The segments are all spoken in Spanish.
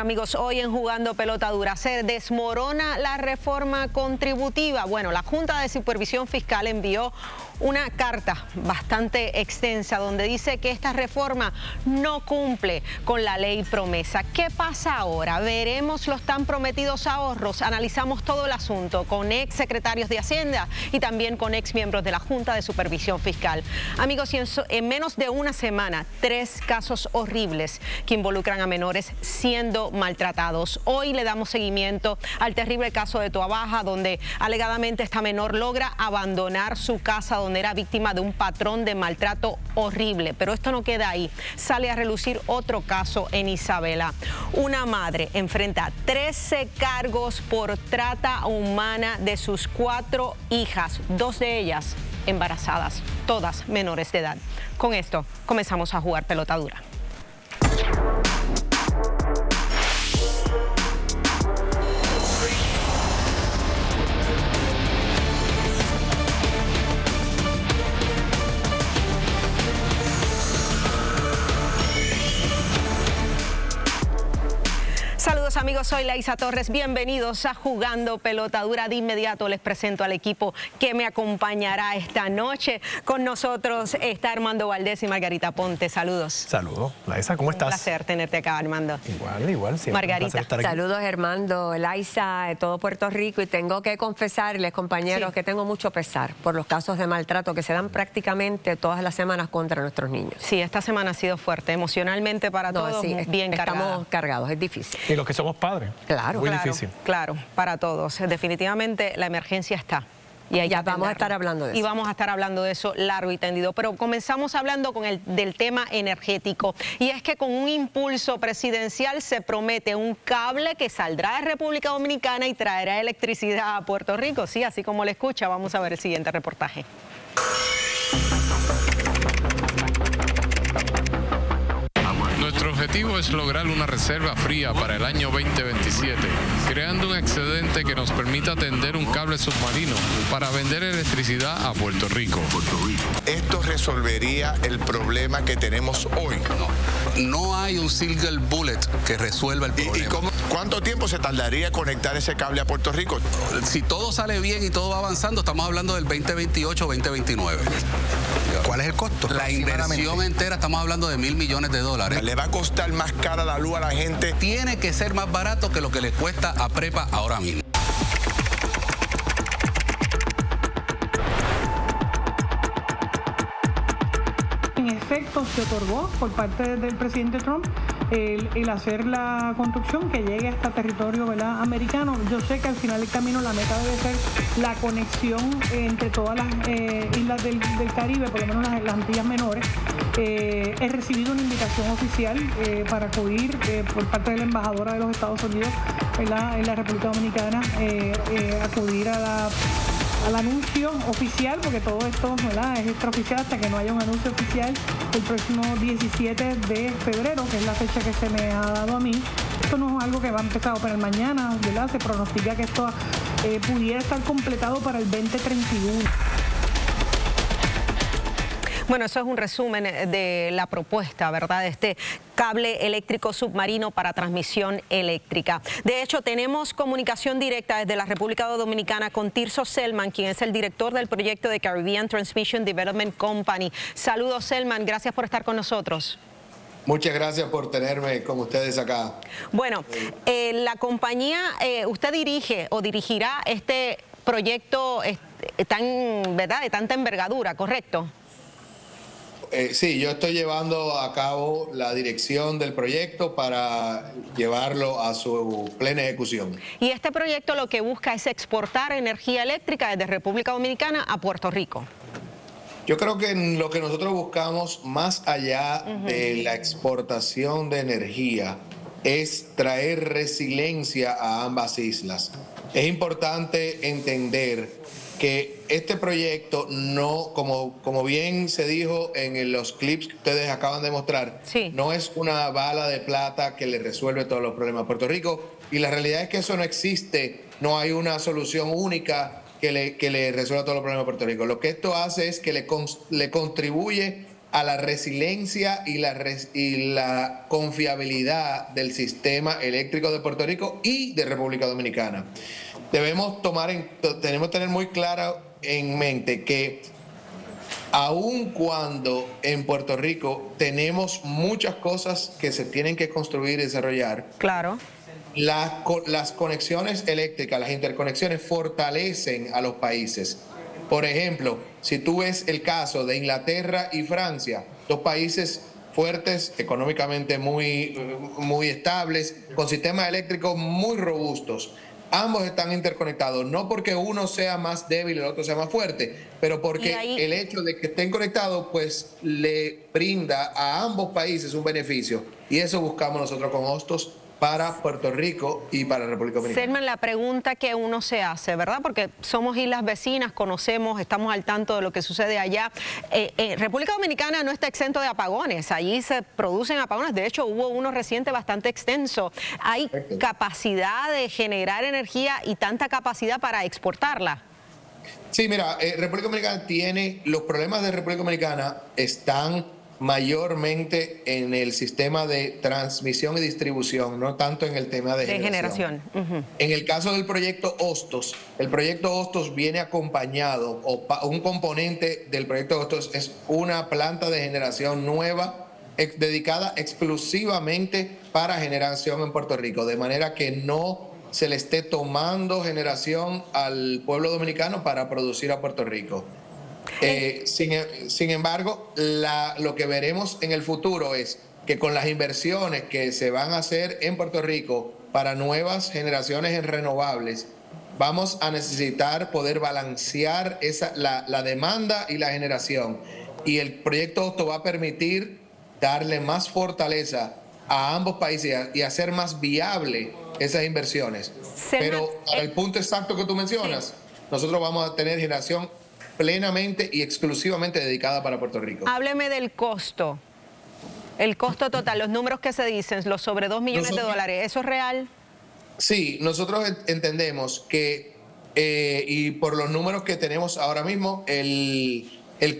Amigos, hoy en Jugando Pelota Dura se desmorona la reforma contributiva. Bueno, la Junta de Supervisión Fiscal envió una carta bastante extensa donde dice que esta reforma no cumple con la ley promesa. ¿Qué pasa ahora? Veremos los tan prometidos ahorros. Analizamos todo el asunto con ex secretarios de Hacienda y también con ex miembros de la Junta de Supervisión Fiscal. Amigos, en menos de una semana, 3 casos horribles que involucran a menores siendo maltratados. Hoy le damos seguimiento al terrible caso de Toa Baja, donde alegadamente esta menor logra abandonar su casa donde era víctima de un patrón de maltrato horrible. Pero esto no queda ahí. Sale a relucir otro caso en Isabela. Una madre enfrenta 13 cargos por trata humana de sus 4 hijas, 2 de ellas embarazadas, todas menores de edad. Con esto comenzamos a jugar pelota dura. Saludos amigos, soy Laisa Torres, bienvenidos a Jugando Pelota Dura. De inmediato les presento al equipo que me acompañará esta noche. Con nosotros está Armando Valdés y Margarita Ponte. Saludos. Saludos. Laisa, ¿cómo estás? Un placer tenerte acá, Armando. Igual. Margarita. Saludos, Armando, Laisa, de todo Puerto Rico. Y tengo que confesarles, compañeros, que tengo mucho pesar por los casos de maltrato que se dan prácticamente todas las semanas contra nuestros niños. Sí, esta semana ha sido fuerte, emocionalmente para todos, sí, bien cargada. Estamos cargados, es difícil. Y los que somos padres. Claro. Muy difícil. Claro, para todos. Definitivamente la emergencia está. Y ya vamos a estar hablando de eso. Y vamos a estar hablando de eso largo y tendido. Pero comenzamos hablando del tema energético. Y es que con un impulso presidencial se promete un cable que saldrá de República Dominicana y traerá electricidad a Puerto Rico. Sí, así como lo escucha. Vamos a ver el siguiente reportaje. Nuestro objetivo es lograr una reserva fría para el año 2027, creando un excedente que nos permita tender un cable submarino para vender electricidad a Puerto Rico. Esto resolvería el problema que tenemos hoy. No hay un silver bullet que resuelva el problema. ¿Cuánto tiempo se tardaría conectar ese cable a Puerto Rico? Si todo sale bien y todo va avanzando, estamos hablando del 2028-2029. ¿Cuál es el costo? La inversión entera, estamos hablando de $1.000 millones. ¿Le va a costar más cara la luz a la gente? Tiene que ser más barato que lo que le cuesta a Prepa ahora mismo. En efecto, se otorgó por parte del presidente Trump el hacer la construcción que llegue hasta territorio, ¿verdad?, americano. Yo sé que al final del camino la meta debe ser la conexión entre todas las islas del Caribe, por lo menos las Antillas Menores. He recibido una invitación oficial para acudir por parte de la embajadora de los Estados Unidos, ¿verdad?, en la República Dominicana, acudir al anuncio oficial, porque todo esto, ¿verdad?, es extraoficial hasta que no haya un anuncio oficial el próximo 17 de febrero, que es la fecha que se me ha dado a mí. Esto no es algo que va a empezar a operar mañana, ¿verdad? Se pronostica que esto pudiera estar completado para el 2031. Bueno, eso es un resumen de la propuesta, ¿verdad?, de este cable eléctrico submarino para transmisión eléctrica. De hecho, tenemos comunicación directa desde la República Dominicana con Tirso Selman, quien es el director del proyecto de Caribbean Transmission Development Company. Saludos, Selman, gracias por estar con nosotros. Muchas gracias por tenerme con ustedes acá. Bueno, la compañía, usted dirige o dirigirá este proyecto ¿verdad?, de tanta envergadura, ¿correcto? Sí, yo estoy llevando a cabo la dirección del proyecto para llevarlo a su plena ejecución. Y este proyecto lo que busca es exportar energía eléctrica desde República Dominicana a Puerto Rico. Yo creo que lo que nosotros buscamos, más allá de la exportación de energía, es traer resiliencia a ambas islas. Es importante entender que este proyecto no, como bien se dijo en los clips que ustedes acaban de mostrar, sí, no es una bala de plata que le resuelve todos los problemas a Puerto Rico, y la realidad es que eso no existe. No hay una solución única que le resuelva todos los problemas a Puerto Rico. Lo que esto hace es que le contribuye a la resiliencia y la confiabilidad del sistema eléctrico de Puerto Rico y de República Dominicana. Tenemos que tener muy claro en mente que aun cuando en Puerto Rico tenemos muchas cosas que se tienen que construir y desarrollar, claro, las conexiones eléctricas, las interconexiones fortalecen a los países. Por ejemplo, si tú ves el caso de Inglaterra y Francia, dos países fuertes, económicamente muy estables, con sistemas eléctricos muy robustos. Ambos están interconectados, no porque uno sea más débil y el otro sea más fuerte, pero porque el hecho de que estén conectados pues le brinda a ambos países un beneficio, y eso buscamos nosotros con Hostos para Puerto Rico y para la República Dominicana. Selman, la pregunta que uno se hace, ¿verdad? Porque somos islas vecinas, conocemos, estamos al tanto de lo que sucede allá. República Dominicana no está exento de apagones, allí se producen apagones, de hecho hubo uno reciente bastante extenso. ¿Hay capacidad de generar energía y tanta capacidad para exportarla? Sí, mira, República Dominicana los problemas de República Dominicana están mayormente en el sistema de transmisión y distribución, no tanto en el tema de generación. En el caso del proyecto Hostos, el proyecto Hostos viene acompañado, o un componente del proyecto Hostos es una planta de generación nueva dedicada exclusivamente para generación en Puerto Rico, de manera que no se le esté tomando generación al pueblo dominicano para producir a Puerto Rico. Sin embargo, lo que veremos en el futuro es que con las inversiones que se van a hacer en Puerto Rico para nuevas generaciones en renovables, vamos a necesitar poder balancear la demanda y la generación. Y el proyecto Hostos va a permitir darle más fortaleza a ambos países y hacer más viable esas inversiones. Pero al punto exacto que tú mencionas, nosotros vamos a tener generación plenamente y exclusivamente dedicada para Puerto Rico. Hábleme del costo. El costo total, los números que se dicen, los sobre 2 millones de dólares, ¿eso es real? Sí, nosotros entendemos que, y por los números que tenemos ahora mismo, el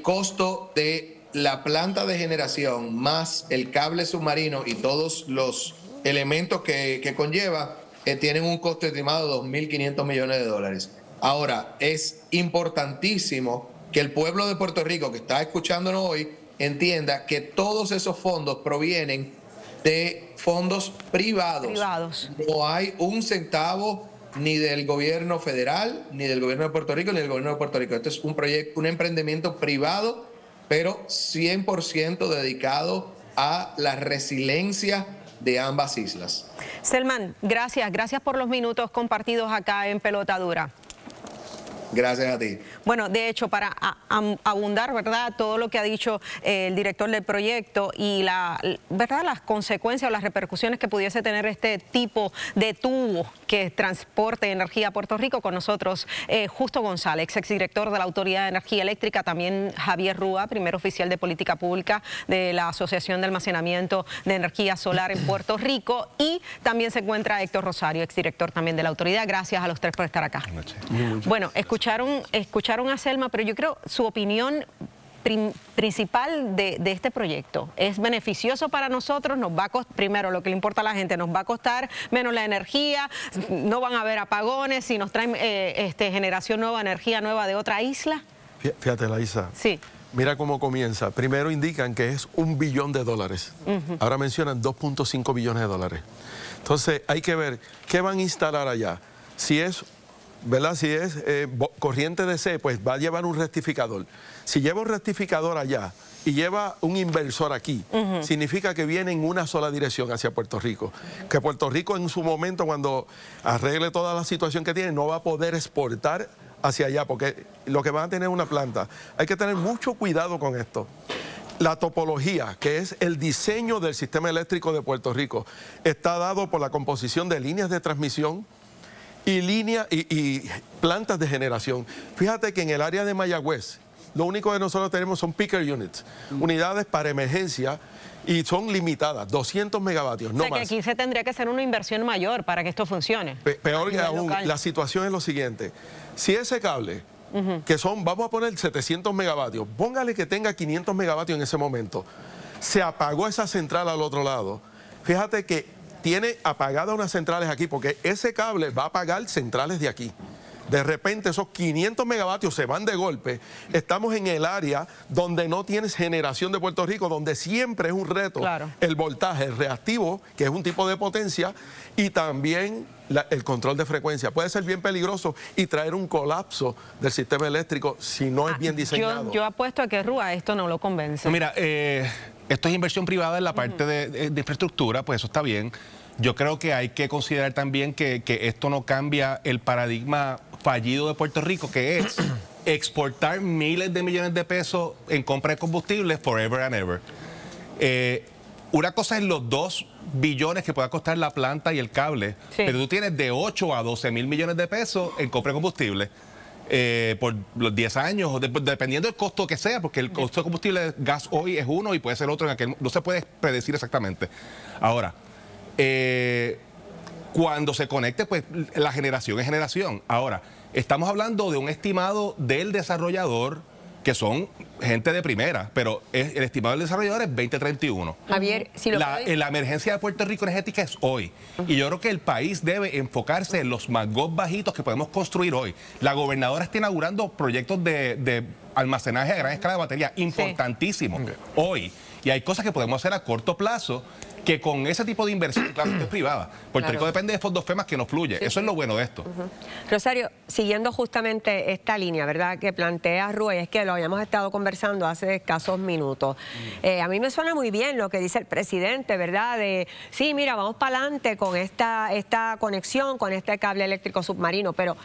costo de la planta de generación más el cable submarino y todos los elementos que conlleva, tienen un costo estimado de 2.500 millones de dólares. Ahora, es importantísimo que el pueblo de Puerto Rico que está escuchándonos hoy entienda que todos esos fondos provienen de fondos privados. No hay un centavo ni del gobierno federal, ni del gobierno de Puerto Rico, ni del gobierno de Puerto Rico. Esto es un proyecto, un emprendimiento privado, pero 100% dedicado a la resiliencia de ambas islas. Selman, gracias por los minutos compartidos acá en Pelota Dura. Gracias a ti. Bueno, de hecho, para abundar, ¿verdad?, todo lo que ha dicho el director del proyecto y ¿verdad?, las consecuencias o las repercusiones que pudiese tener este tipo de tubo que transporte energía a Puerto Rico, con nosotros Justo González, exdirector de la Autoridad de Energía Eléctrica, también Javier Rúa, primer oficial de Política Pública de la Asociación de Almacenamiento de Energía Solar en Puerto Rico, y también se encuentra Héctor Rosario, exdirector también de la Autoridad. Gracias a los tres por estar acá. Bueno, escucharon a Selma, pero yo creo su opinión principal de este proyecto es beneficioso para nosotros, nos va a costar, primero lo que le importa a la gente, nos va a costar menos la energía, no van a haber apagones, si nos traen generación nueva, energía nueva de otra isla. Fíjate, Laisa. Sí. Mira cómo comienza. Primero indican que es $1 billón. Ahora mencionan 2.5 billones de dólares. Entonces hay que ver qué van a instalar allá. Si es, ¿verdad?, si es corriente DC, pues va a llevar un rectificador. Si lleva un rectificador allá y lleva un inversor aquí, significa que viene en una sola dirección hacia Puerto Rico. Que Puerto Rico en su momento, cuando arregle toda la situación que tiene, no va a poder exportar hacia allá, porque lo que van a tener es una planta. Hay que tener mucho cuidado con esto. La topología, que es el diseño del sistema eléctrico de Puerto Rico, está dado por la composición de líneas de transmisión y plantas de generación. Fíjate que en el área de Mayagüez, lo único que nosotros tenemos son peaker units, unidades para emergencia, y son limitadas, 200 megavatios, no más. O sea, que aquí se tendría que hacer una inversión mayor para que esto funcione. Peor que aún, la situación es lo siguiente. Si ese cable que son, vamos a poner 700 megavatios, póngale que tenga 500 megavatios en ese momento, se apagó esa central al otro lado, fíjate que tiene apagadas unas centrales aquí, porque ese cable va a apagar centrales de aquí. De repente esos 500 megavatios se van de golpe. Estamos en el área donde no tienes generación de Puerto Rico, donde siempre es un reto el voltaje, el reactivo, que es un tipo de potencia, y también el control de frecuencia. Puede ser bien peligroso y traer un colapso del sistema eléctrico si no es bien diseñado. Yo apuesto a que Rúa esto no lo convence. No, mira, esto es inversión privada en la parte de infraestructura, pues eso está bien. Yo creo que hay que considerar también que esto no cambia el paradigma fallido de Puerto Rico, que es exportar miles de millones de pesos en compra de combustible forever and ever. Una cosa es los 2 billones que pueda costar la planta y el cable, pero tú tienes de 8 a 12 mil millones de pesos en compra de combustible por los 10 años, dependiendo del costo que sea, porque el costo de combustible de gas hoy es uno y puede ser otro en aquel, no se puede predecir exactamente. Ahora, cuando se conecte, pues la generación es generación. Ahora, estamos hablando de un estimado del desarrollador, que son gente de primera, pero el estimado del desarrollador es 2031. Javier, si la emergencia de Puerto Rico energética es hoy. Y yo creo que el país debe enfocarse en los magos bajitos que podemos construir hoy. La gobernadora está inaugurando proyectos de almacenaje a gran escala de batería importantísimos hoy. Y hay cosas que podemos hacer a corto plazo que con ese tipo de inversión, claro, es privada. Puerto Rico depende de fondos FEMA que no fluye. Eso es lo bueno de esto. Rosario, siguiendo justamente esta línea, ¿verdad?, que plantea Rúa, y es que lo habíamos estado conversando hace escasos minutos. A mí me suena muy bien lo que dice el presidente, ¿verdad?, de, sí, mira, vamos para adelante con esta conexión, con este cable eléctrico submarino, pero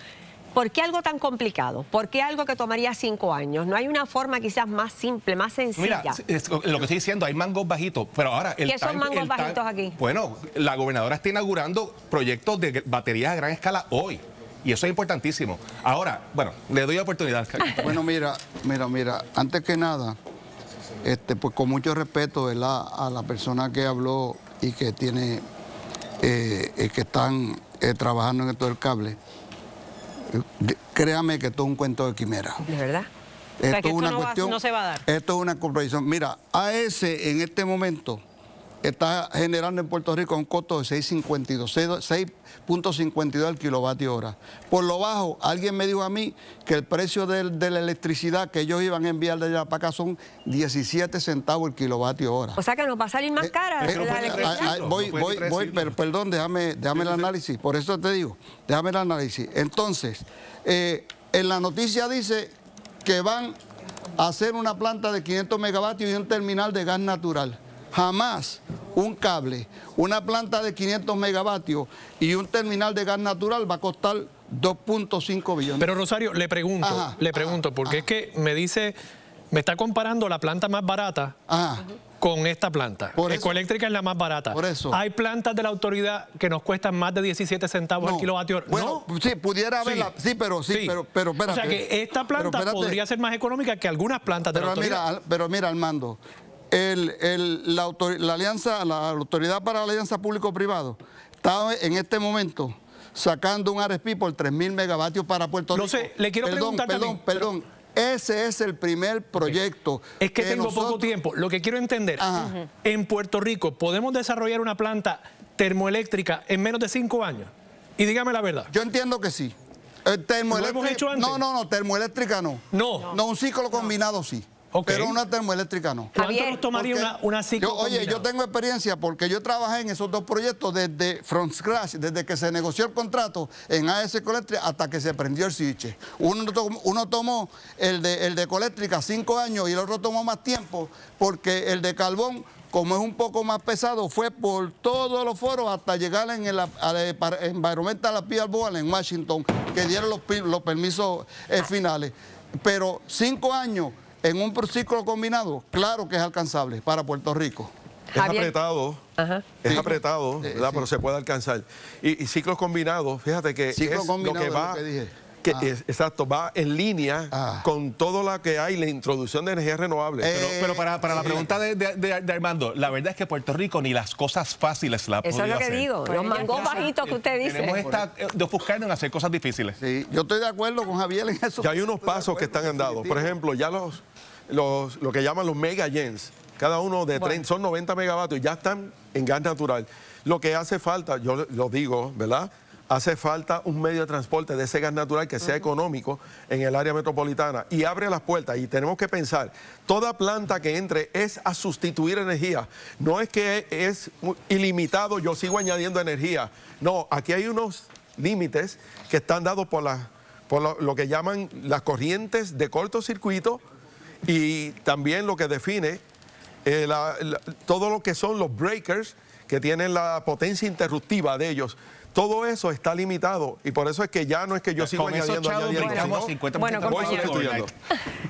¿por qué algo tan complicado? ¿Por qué algo que tomaría 5 años? ¿No hay una forma quizás más simple, más sencilla? Mira, lo que estoy diciendo, hay mangos bajitos, pero ahora... ¿Qué son mangos bajitos aquí? Bueno, la gobernadora está inaugurando proyectos de baterías a gran escala hoy, y eso es importantísimo. Ahora, bueno, le doy la oportunidad. Bueno, mira, antes que nada, pues con mucho respeto, ¿verdad?, a la persona que habló y que tiene, que están trabajando en esto del cable. Créame que esto es un cuento de quimera. ¿De verdad? Esto es una cuestión, no se va a dar. Esto es una comprobación. Mira, AES en este momento está generando en Puerto Rico un costo de 6.52 al kilovatio hora. Por lo bajo, alguien me dijo a mí que el precio de la electricidad que ellos iban a enviar de allá para acá son 17 centavos el kilovatio hora. O sea que nos va a salir más cara la electricidad. Pero perdón, déjame el análisis. Por eso te digo, déjame el análisis. Entonces, en la noticia dice que van a hacer una planta de 500 megavatios y un terminal de gas natural. Jamás un cable, una planta de 500 megavatios y un terminal de gas natural va a costar 2.5 billones. Pero Rosario, le pregunto, porque es que me está comparando la planta más barata con esta planta. Ecoeléctrica es la más barata. Por eso. Hay plantas de la autoridad que nos cuestan más de 17 centavos al kilovatio hora. Bueno, sí, pudiera haberla. Sí, pero espérate. O sea que esta planta podría ser más económica que algunas plantas de la autoridad. Pero mira, Armando, la Autoridad para la Alianza Público-Privado está en este momento sacando un RFP por 3.000 megavatios para Puerto Rico. No sé, le quiero preguntar también. Perdón. Ese es el primer proyecto. Es que tengo poco tiempo. Lo que quiero entender, en Puerto Rico, ¿podemos desarrollar una planta termoeléctrica en menos de 5 años? Y dígame la verdad. Yo entiendo que sí. ¿Lo hemos hecho antes? No, termoeléctrica no. No, un ciclo combinado sí. Pero una termoeléctrica no. ¿Cuánto nos tomaría una ciclo combinado? Oye, yo tengo experiencia porque yo trabajé en esos 2 proyectos desde from scratch, desde que se negoció el contrato en AES Ecoeléctrica hasta que se prendió el switch. Uno tomó el de Ecoeléctrica 5 años y el otro tomó más tiempo porque el de carbón, como es un poco más pesado, fue por todos los foros hasta llegar en el Environmental Appeal Board en Washington, que dieron los permisos finales. Pero 5 años en un ciclo combinado, claro que es alcanzable para Puerto Rico. Es apretado, ¿verdad? Pero se puede alcanzar. Y ciclos combinados, fíjate que es lo que va exacto, va en línea con todo lo que hay, la introducción de energía renovable. Pero para la pregunta de Armando, la verdad es que Puerto Rico ni las cosas fáciles la ha podido hacer. Eso es lo que digo, los mangos bajitos que usted dice. Tenemos de ofuscarnos en hacer cosas difíciles. Sí, yo estoy de acuerdo con Javier en eso. Ya hay unos pasos que están dados. Por ejemplo, ya lo que llaman los megagens, cada uno de 30, son 90 megavatios, ya están en gas natural. Lo que hace falta, yo lo digo, ¿verdad? Hace falta un medio de transporte de ese gas natural que sea económico en el área metropolitana y abre las puertas. Y tenemos que pensar, toda planta que entre es a sustituir energía. No es que es ilimitado, yo sigo añadiendo energía. No, aquí hay unos límites que están dados por lo que llaman las corrientes de cortocircuito y también lo que define todo lo que son los breakers que tienen la potencia interruptiva de ellos. Todo eso está limitado y por eso es que ya no es que yo sigo añadiendo.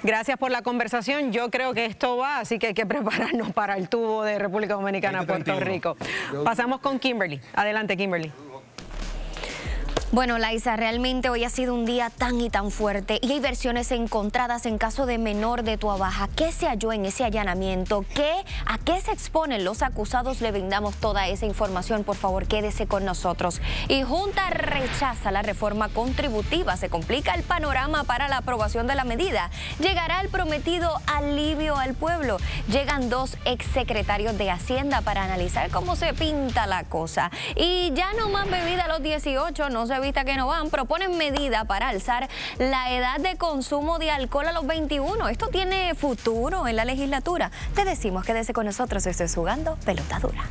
Gracias por la conversación. Yo creo que esto va, así que hay que prepararnos para el tubo de República Dominicana a Puerto Rico. Pasamos con Kimberly. Adelante, Kimberly. Bueno, Laisa, realmente hoy ha sido un día tan y tan fuerte y hay versiones encontradas en caso de menor de Tuabaja. ¿Qué se halló en ese allanamiento? ¿A qué se exponen los acusados? Le brindamos toda esa información. Por favor, quédese con nosotros. Y Junta rechaza la reforma contributiva. Se complica el panorama para la aprobación de la medida. Llegará el prometido alivio al pueblo. Llegan 2 exsecretarios de Hacienda para analizar cómo se pinta la cosa. Y ya no más bebida a los 18, no se vista que no van, proponen medida para alzar la edad de consumo de alcohol a los 21. ¿Esto tiene futuro en la legislatura? Te decimos, quédese con nosotros, esto es Jugando Pelota Dura.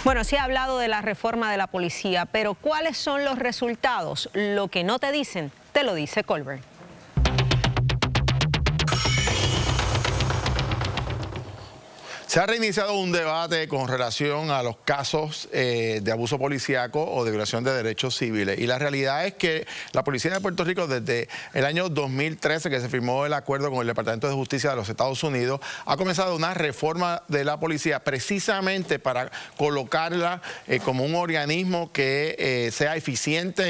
Bueno, se ha hablado de la reforma de la policía, pero ¿cuáles son los resultados? Lo que no te dicen, te lo dice Colbert. Se ha reiniciado un debate con relación a los casos de abuso policíaco o de violación de derechos civiles. Y la realidad es que la Policía de Puerto Rico, desde el año 2013, que se firmó el acuerdo con el Departamento de Justicia de los Estados Unidos, ha comenzado una reforma de la policía precisamente para colocarla como un organismo que sea eficiente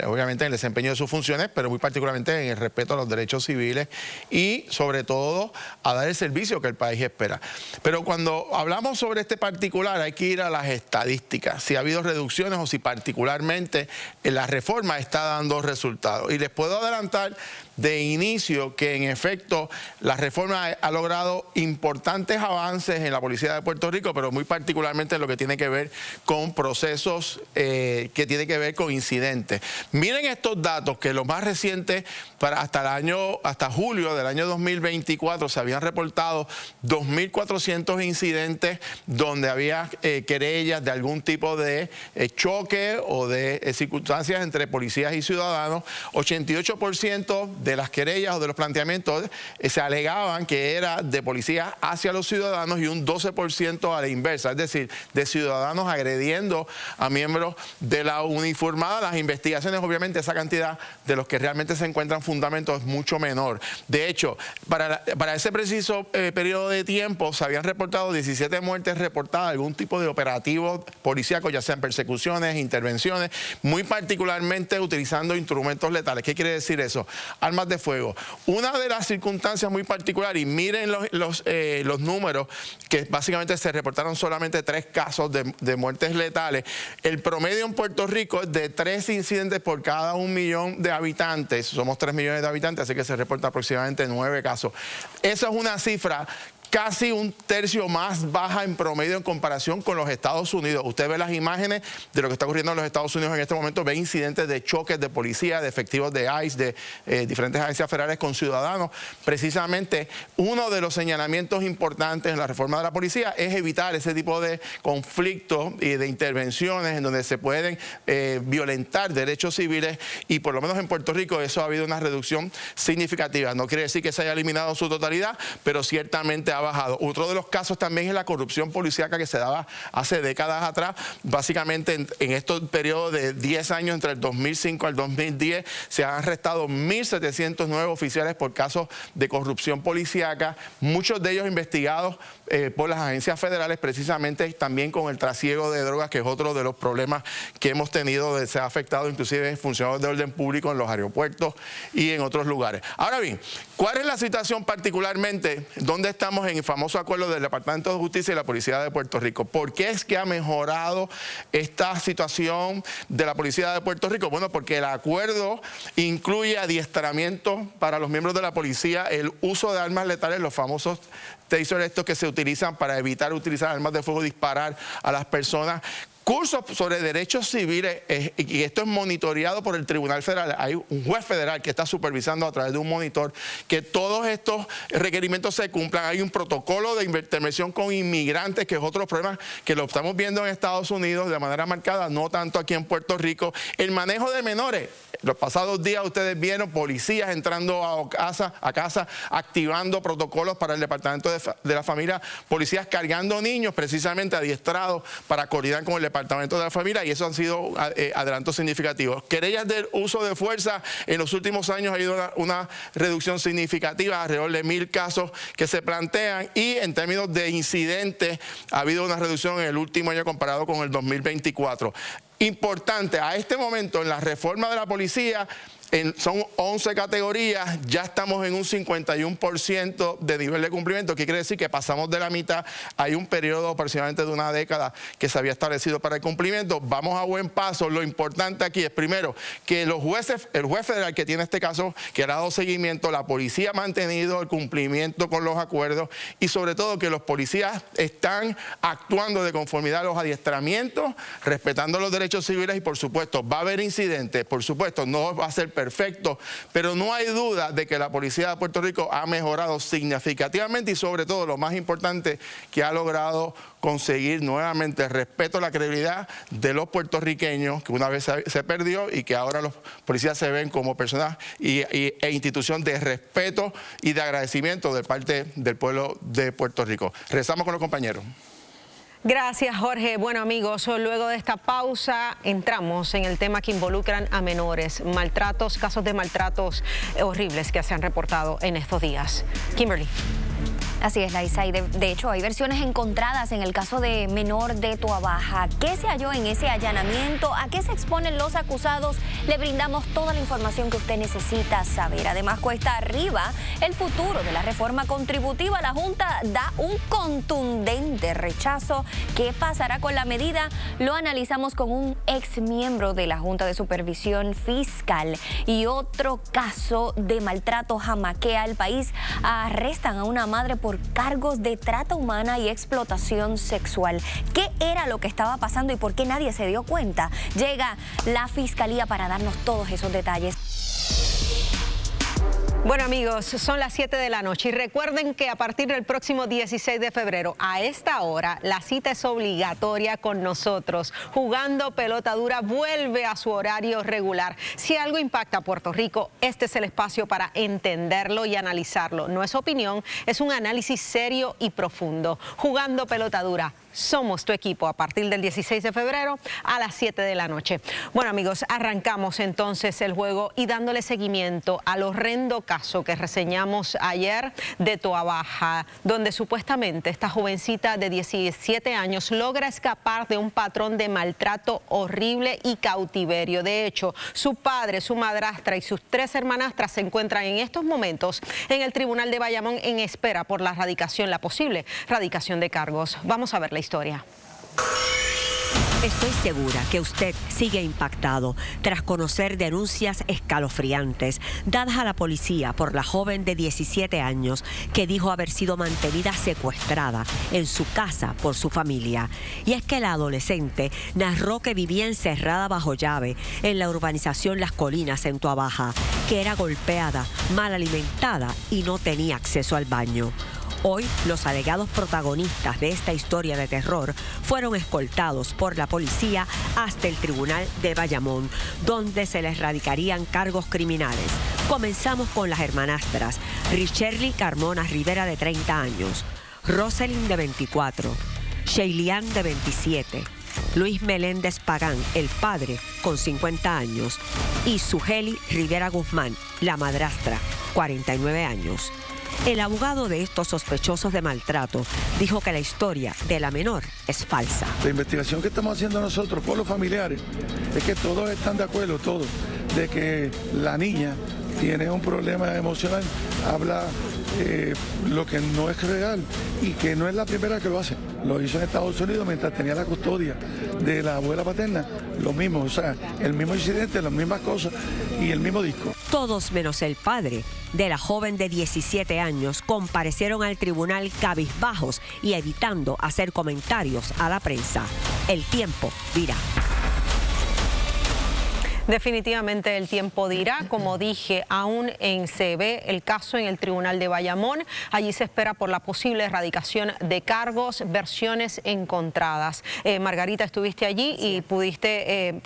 obviamente en el desempeño de sus funciones, pero muy particularmente en el respeto a los derechos civiles y sobre todo a dar el servicio que el país espera. Pero cuando hablamos sobre este particular hay que ir a las estadísticas, si ha habido reducciones o si particularmente la reforma está dando resultados. Y les puedo adelantar de inicio que en efecto la reforma ha logrado importantes avances en la Policía de Puerto Rico, pero muy particularmente en lo que tiene que ver con procesos que tiene que ver con incidentes. Miren estos datos que los más recientes hasta julio del año 2024 se habían reportado 2.400 incidentes donde había querellas de algún tipo de choque o de circunstancias entre policías y ciudadanos. 88% de las querellas o de los planteamientos se alegaban que era de policías hacia los ciudadanos y un 12% a la inversa, es decir, de ciudadanos agrediendo a miembros de la uniformada. Las investigaciones, obviamente, esa cantidad de los que realmente se encuentran fundamentos es mucho menor. De hecho, para ese preciso periodo de tiempo se habían reportado 17 muertes reportadas, algún tipo de operativo policíaco, ya sean persecuciones, intervenciones, muy particularmente utilizando instrumentos letales. ¿Qué quiere decir eso? Armas de fuego. Una de las circunstancias muy particulares, y miren los números, que básicamente se reportaron solamente 3 casos de muertes letales. El promedio en Puerto Rico es de 3 incidentes por cada 1 millón de habitantes. Somos 3 millones de habitantes, así que se reporta aproximadamente 9 casos. Esa es una cifra casi un tercio más baja en promedio en comparación con los Estados Unidos. Usted ve las imágenes de lo que está ocurriendo en los Estados Unidos en este momento, ve incidentes de choques de policía, de efectivos de ICE, de diferentes agencias federales con ciudadanos. Precisamente uno de los señalamientos importantes en la reforma de la policía es evitar ese tipo de conflictos y de intervenciones en donde se pueden violentar derechos civiles, y por lo menos en Puerto Rico eso ha habido una reducción significativa. No quiere decir que se haya eliminado en su totalidad, pero ciertamente ha bajado. Otro de los casos también es la corrupción policíaca que se daba hace décadas atrás. Básicamente en estos periodos de 10 años, entre el 2005 al 2010, se han arrestado 1.709 oficiales por casos de corrupción policíaca, muchos de ellos investigados por las agencias federales, precisamente también con el trasiego de drogas, que es otro de los problemas que hemos tenido, se ha afectado inclusive funcionarios de orden público en los aeropuertos y en otros lugares. Ahora bien, ¿cuál es la situación particularmente donde estamos en el famoso acuerdo del Departamento de Justicia y la Policía de Puerto Rico? ¿Por qué es que ha mejorado esta situación de la Policía de Puerto Rico? Bueno, porque el acuerdo incluye adiestramiento para los miembros de la policía, el uso de armas letales, los famosos tasers estos que se utilizan para evitar utilizar armas de fuego, disparar a las personas, cursos sobre derechos civiles, y esto es monitoreado por el Tribunal Federal. Hay un juez federal que está supervisando a través de un monitor que todos estos requerimientos se cumplan. Hay un protocolo de intervención con inmigrantes, que es otro problema que lo estamos viendo en Estados Unidos de manera marcada, no tanto aquí en Puerto Rico. El manejo de menores. Los pasados días ustedes vieron policías entrando a casa, activando protocolos para el Departamento de la Familia, policías cargando niños precisamente adiestrados para coordinar con el Departamento de la Familia, y eso han sido adelantos significativos. Querellas del uso de fuerza, en los últimos años ha habido una reducción significativa, alrededor de 1.000 casos que se plantean, y en términos de incidentes ha habido una reducción en el último año comparado con el 2024. Importante, a este momento en la reforma de la policía, son 11 categorías, ya estamos en un 51% de nivel de cumplimiento, que quiere decir que pasamos de la mitad. Hay un periodo aproximadamente de una década que se había establecido para el cumplimiento. Vamos a buen paso. Lo importante aquí es, primero, que los jueces, el juez federal que tiene este caso, que ha dado seguimiento, la policía ha mantenido el cumplimiento con los acuerdos, y sobre todo que los policías están actuando de conformidad a los adiestramientos, respetando los derechos civiles, y por supuesto va a haber incidentes, por supuesto no va a ser perfecto, pero no hay duda de que la Policía de Puerto Rico ha mejorado significativamente, y sobre todo lo más importante, que ha logrado conseguir nuevamente el respeto, la credibilidad de los puertorriqueños, que una vez se perdió, y que ahora los policías se ven como personas e institución de respeto y de agradecimiento de parte del pueblo de Puerto Rico. Regresamos con los compañeros. Gracias, Jorge. Bueno, amigos, luego de esta pausa entramos en el tema que involucran a menores, maltratos, casos de maltratos horribles que se han reportado en estos días. Kimberly. Así es, Laisa, y de hecho hay versiones encontradas en el caso de menor de Toabaja. ¿Qué se halló en ese allanamiento? ¿A qué se exponen los acusados? Le brindamos toda la información que usted necesita saber. Además, cuesta arriba el futuro de la reforma contributiva. La Junta da un contundente rechazo. ¿Qué pasará con la medida? Lo analizamos con un ex miembro de la Junta de Supervisión Fiscal. Y otro caso de maltrato jamaquea al país. Arrestan a una madre por cargos de trata humana y explotación sexual. ¿Qué era lo que estaba pasando y por qué nadie se dio cuenta? Llega la Fiscalía para darnos todos esos detalles. Bueno, amigos, son las 7 de la noche y recuerden que a partir del próximo 16 de febrero, a esta hora, la cita es obligatoria con nosotros. Jugando Pelota Dura vuelve a su horario regular. Si algo impacta a Puerto Rico, este es el espacio para entenderlo y analizarlo. No es opinión, es un análisis serio y profundo. Jugando Pelota Dura. Somos tu equipo a partir del 16 de febrero a las 7 de la noche. Bueno, amigos, arrancamos entonces el juego y dándole seguimiento al horrendo caso que reseñamos ayer de Toabaja, donde supuestamente esta jovencita de 17 años logra escapar de un patrón de maltrato horrible y cautiverio. De hecho, su padre, su madrastra y sus 3 hermanastras se encuentran en estos momentos en el Tribunal de Bayamón en espera por la posible radicación de cargos. Vamos a ver la historia. Estoy segura que usted sigue impactado tras conocer denuncias escalofriantes dadas a la policía por la joven de 17 años que dijo haber sido mantenida secuestrada en su casa por su familia. Y es que la adolescente narró que vivía encerrada bajo llave en la urbanización Las Colinas en Toabaja, que era golpeada, mal alimentada y no tenía acceso al baño. Hoy, los alegados protagonistas de esta historia de terror fueron escoltados por la policía hasta el Tribunal de Bayamón, donde se les radicarían cargos criminales. Comenzamos con las hermanastras, Richerly Carmona Rivera, de 30 años. Roselyn, de 24, Sheilian, de 27, Luis Meléndez Pagán, el padre, con 50 años, y Sugeli Rivera Guzmán, la madrastra, 49 años. El abogado de estos sospechosos de maltrato dijo que la historia de la menor es falsa. La investigación que estamos haciendo nosotros por los familiares es que todos están de acuerdo, todos, de que la niña tiene un problema emocional, habla lo que no es real y que no es la primera que lo hace. Lo hizo en Estados Unidos mientras tenía la custodia de la abuela paterna, lo mismo, o sea, el mismo incidente, las mismas cosas y el mismo disco. Todos menos el padre de la joven de 17 años comparecieron al tribunal cabizbajos y evitando hacer comentarios a la prensa. El tiempo dirá. Definitivamente el tiempo dirá. Como dije, aún se ve el caso en el Tribunal de Bayamón. Allí se espera por la posible erradicación de cargos, versiones encontradas. Margarita, estuviste allí y pudiste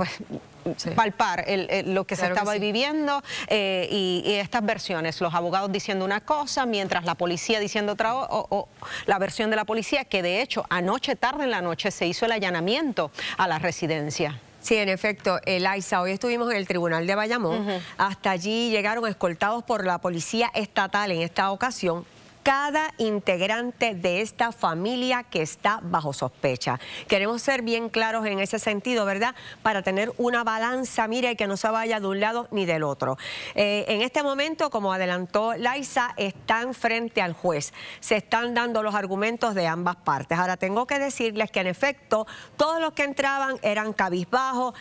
palpar lo que se estaba viviendo y estas versiones, los abogados diciendo una cosa, mientras la policía diciendo otra, o la versión de la policía, que de hecho anoche, tarde en la noche, se hizo el allanamiento a la residencia. Sí, en efecto, Elisa, hoy estuvimos en el Tribunal de Bayamón. Hasta allí llegaron escoltados por la Policía Estatal en esta ocasión cada integrante de esta familia que está bajo sospecha. Queremos ser bien claros en ese sentido, ¿verdad? Para tener una balanza, mire, que no se vaya de un lado ni del otro. En este momento, como adelantó Laisa, están frente al juez. Se están dando los argumentos de ambas partes. Ahora, tengo que decirles que, en efecto, todos los que entraban eran cabizbajos,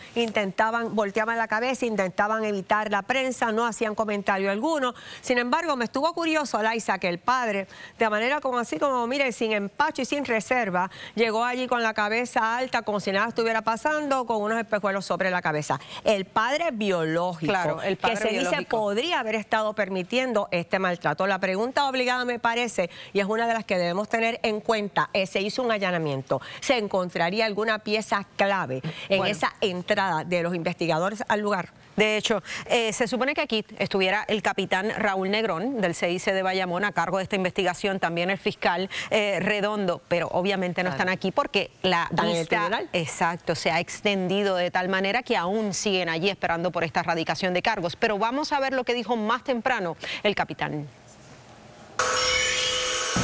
volteaban la cabeza, intentaban evitar la prensa, no hacían comentario alguno. Sin embargo, me estuvo curioso, Laisa, que el padre, de manera como así, como mire, sin empacho y sin reserva, llegó allí con la cabeza alta, como si nada estuviera pasando, con unos espejuelos sobre la cabeza. El padre biológico, claro, el padre que se dice podría haber estado permitiendo este maltrato. La pregunta obligada, me parece, y es una de las que debemos tener en cuenta, se hizo un allanamiento. ¿Se encontraría alguna pieza clave en esa entrada de los investigadores al lugar? De hecho, se supone que aquí estuviera el capitán Raúl Negrón del CIC de Bayamón a cargo de esta investigación, también el fiscal Redondo, pero obviamente no están aquí porque la vista, exacto, se ha extendido de tal manera que aún siguen allí esperando por esta erradicación de cargos. Pero vamos a ver lo que dijo más temprano el capitán.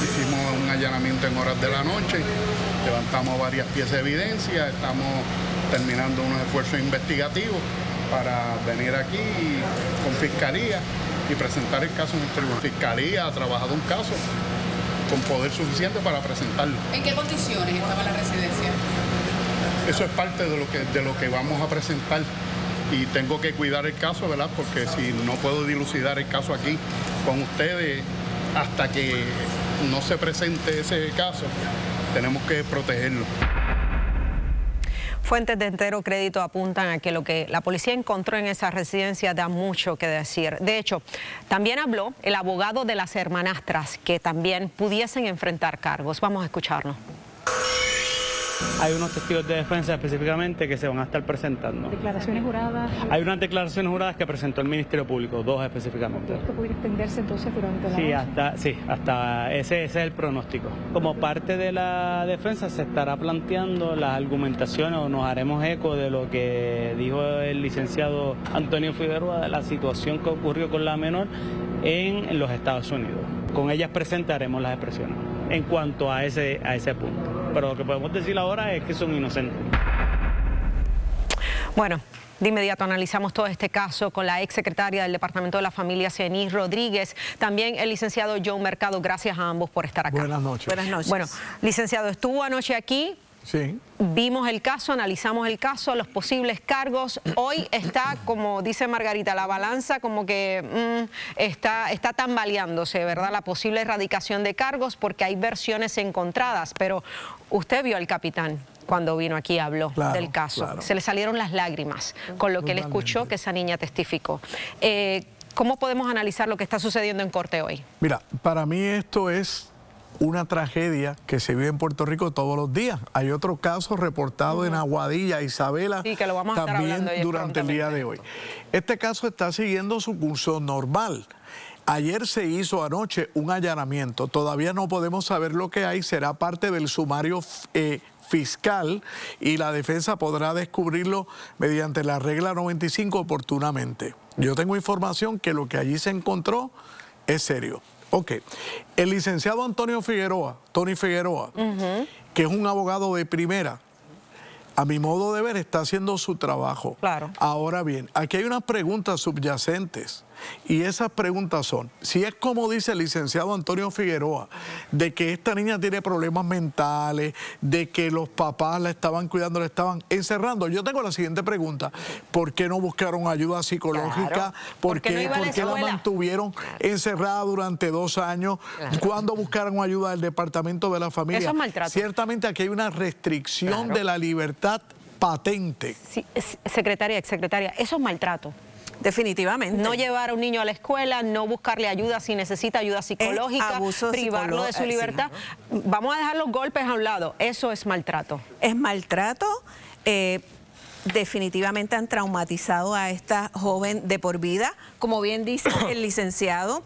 Hicimos un allanamiento en horas de la noche, levantamos varias piezas de evidencia, estamos terminando unos esfuerzos investigativos para venir aquí con Fiscalía y presentar el caso en el tribunal. Fiscalía ha trabajado un caso con poder suficiente para presentarlo. ¿En qué condiciones estaba la residencia? Eso es parte de lo que vamos a presentar y tengo que cuidar el caso, ¿verdad? Porque si no puedo dilucidar el caso aquí con ustedes hasta que no se presente ese caso, tenemos que protegerlo. Fuentes de Entero Crédito apuntan a que lo que la policía encontró en esa residencia da mucho que decir. De hecho, también habló el abogado de las hermanastras que también pudiesen enfrentar cargos. Vamos a escucharlo. Hay unos testigos de defensa específicamente que se van a estar presentando. ¿Declaraciones juradas? Hay unas declaraciones juradas que presentó el Ministerio Público, 2 específicamente. ¿Esto puede extenderse entonces durante la noche? hasta ese es el pronóstico. Como parte de la defensa se estará planteando las argumentaciones o nos haremos eco de lo que dijo el licenciado Antonio Figueroa de la situación que ocurrió con la menor en los Estados Unidos. Con ellas presentaremos las expresiones en cuanto a ese punto. Pero lo que podemos decir ahora es que son inocentes. Bueno, de inmediato analizamos todo este caso con la exsecretaria del Departamento de la Familia, Cianis Rodríguez, también el licenciado John Mercado. Gracias a ambos por estar acá. Buenas noches. Buenas noches. Bueno, licenciado, estuvo anoche aquí. Sí. Vimos el caso, analizamos el caso, los posibles cargos. Hoy está, como dice Margarita, la balanza como que está tambaleándose, ¿verdad? La posible erradicación de cargos porque hay versiones encontradas. Pero usted vio al capitán cuando vino aquí y habló del caso. Claro. Se le salieron las lágrimas con lo que él escuchó que esa niña testificó. ¿Cómo podemos analizar lo que está sucediendo en corte hoy? Mira, para mí esto es una tragedia que se vive en Puerto Rico todos los días. Hay otro caso reportado en Aguadilla, Isabela, sí, que lo vamos a también durante el día de hoy. Este caso está siguiendo su curso normal. Ayer se hizo anoche un allanamiento, todavía no podemos saber lo que hay, será parte del sumario fiscal y la defensa podrá descubrirlo mediante la regla 95 oportunamente. Yo tengo información que lo que allí se encontró es serio. Ok, el licenciado Antonio Figueroa, Tony Figueroa, que es un abogado de primera, a mi modo de ver está haciendo su trabajo. Claro. Ahora bien, aquí hay unas preguntas subyacentes y esas preguntas son, si es como dice el licenciado Antonio Figueroa, de que esta niña tiene problemas mentales, de que los papás la estaban cuidando, la estaban encerrando, yo tengo la siguiente pregunta, ¿por qué no buscaron ayuda psicológica? Claro. ¿Por qué la mantuvieron encerrada durante 2 años? Claro. ¿Cuándo buscaron ayuda del Departamento de la Familia? Eso es maltrato. Ciertamente aquí hay una restricción de la libertad patente. Sí, secretaria, eso es maltrato. Definitivamente. No llevar a un niño a la escuela, no buscarle ayuda si necesita ayuda psicológica, privarlo de su libertad. Sí. Vamos a dejar los golpes a un lado, eso es maltrato. Es maltrato. Definitivamente han traumatizado a esta joven de por vida. Como bien dice el licenciado,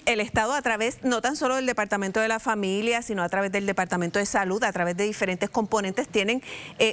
el Estado a través no tan solo del Departamento de la Familia, sino a través del Departamento de Salud, a través de diferentes componentes, tienen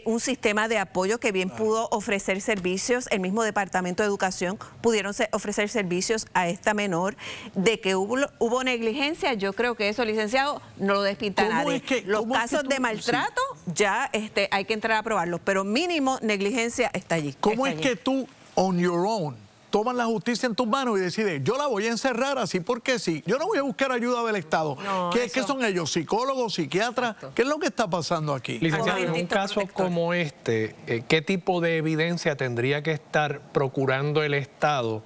un sistema de apoyo que bien pudo ofrecer servicios. El mismo Departamento de Educación pudieron ofrecer servicios a esta menor. De que hubo negligencia, yo creo que eso, licenciado, no lo despinta nadie. Los casos de maltrato ya hay que entrar a probarlos, pero mínimo negligencia está allí. ¿Cómo es que tú, on your own, toman la justicia en tus manos y deciden, yo la voy a encerrar así porque sí, yo no voy a buscar ayuda del Estado? No, ¿Qué son ellos? ¿Psicólogos, psiquiatras? ¿Qué es lo que está pasando aquí? Licenciado, en un caso como este, ¿qué tipo de evidencia tendría que estar procurando el Estado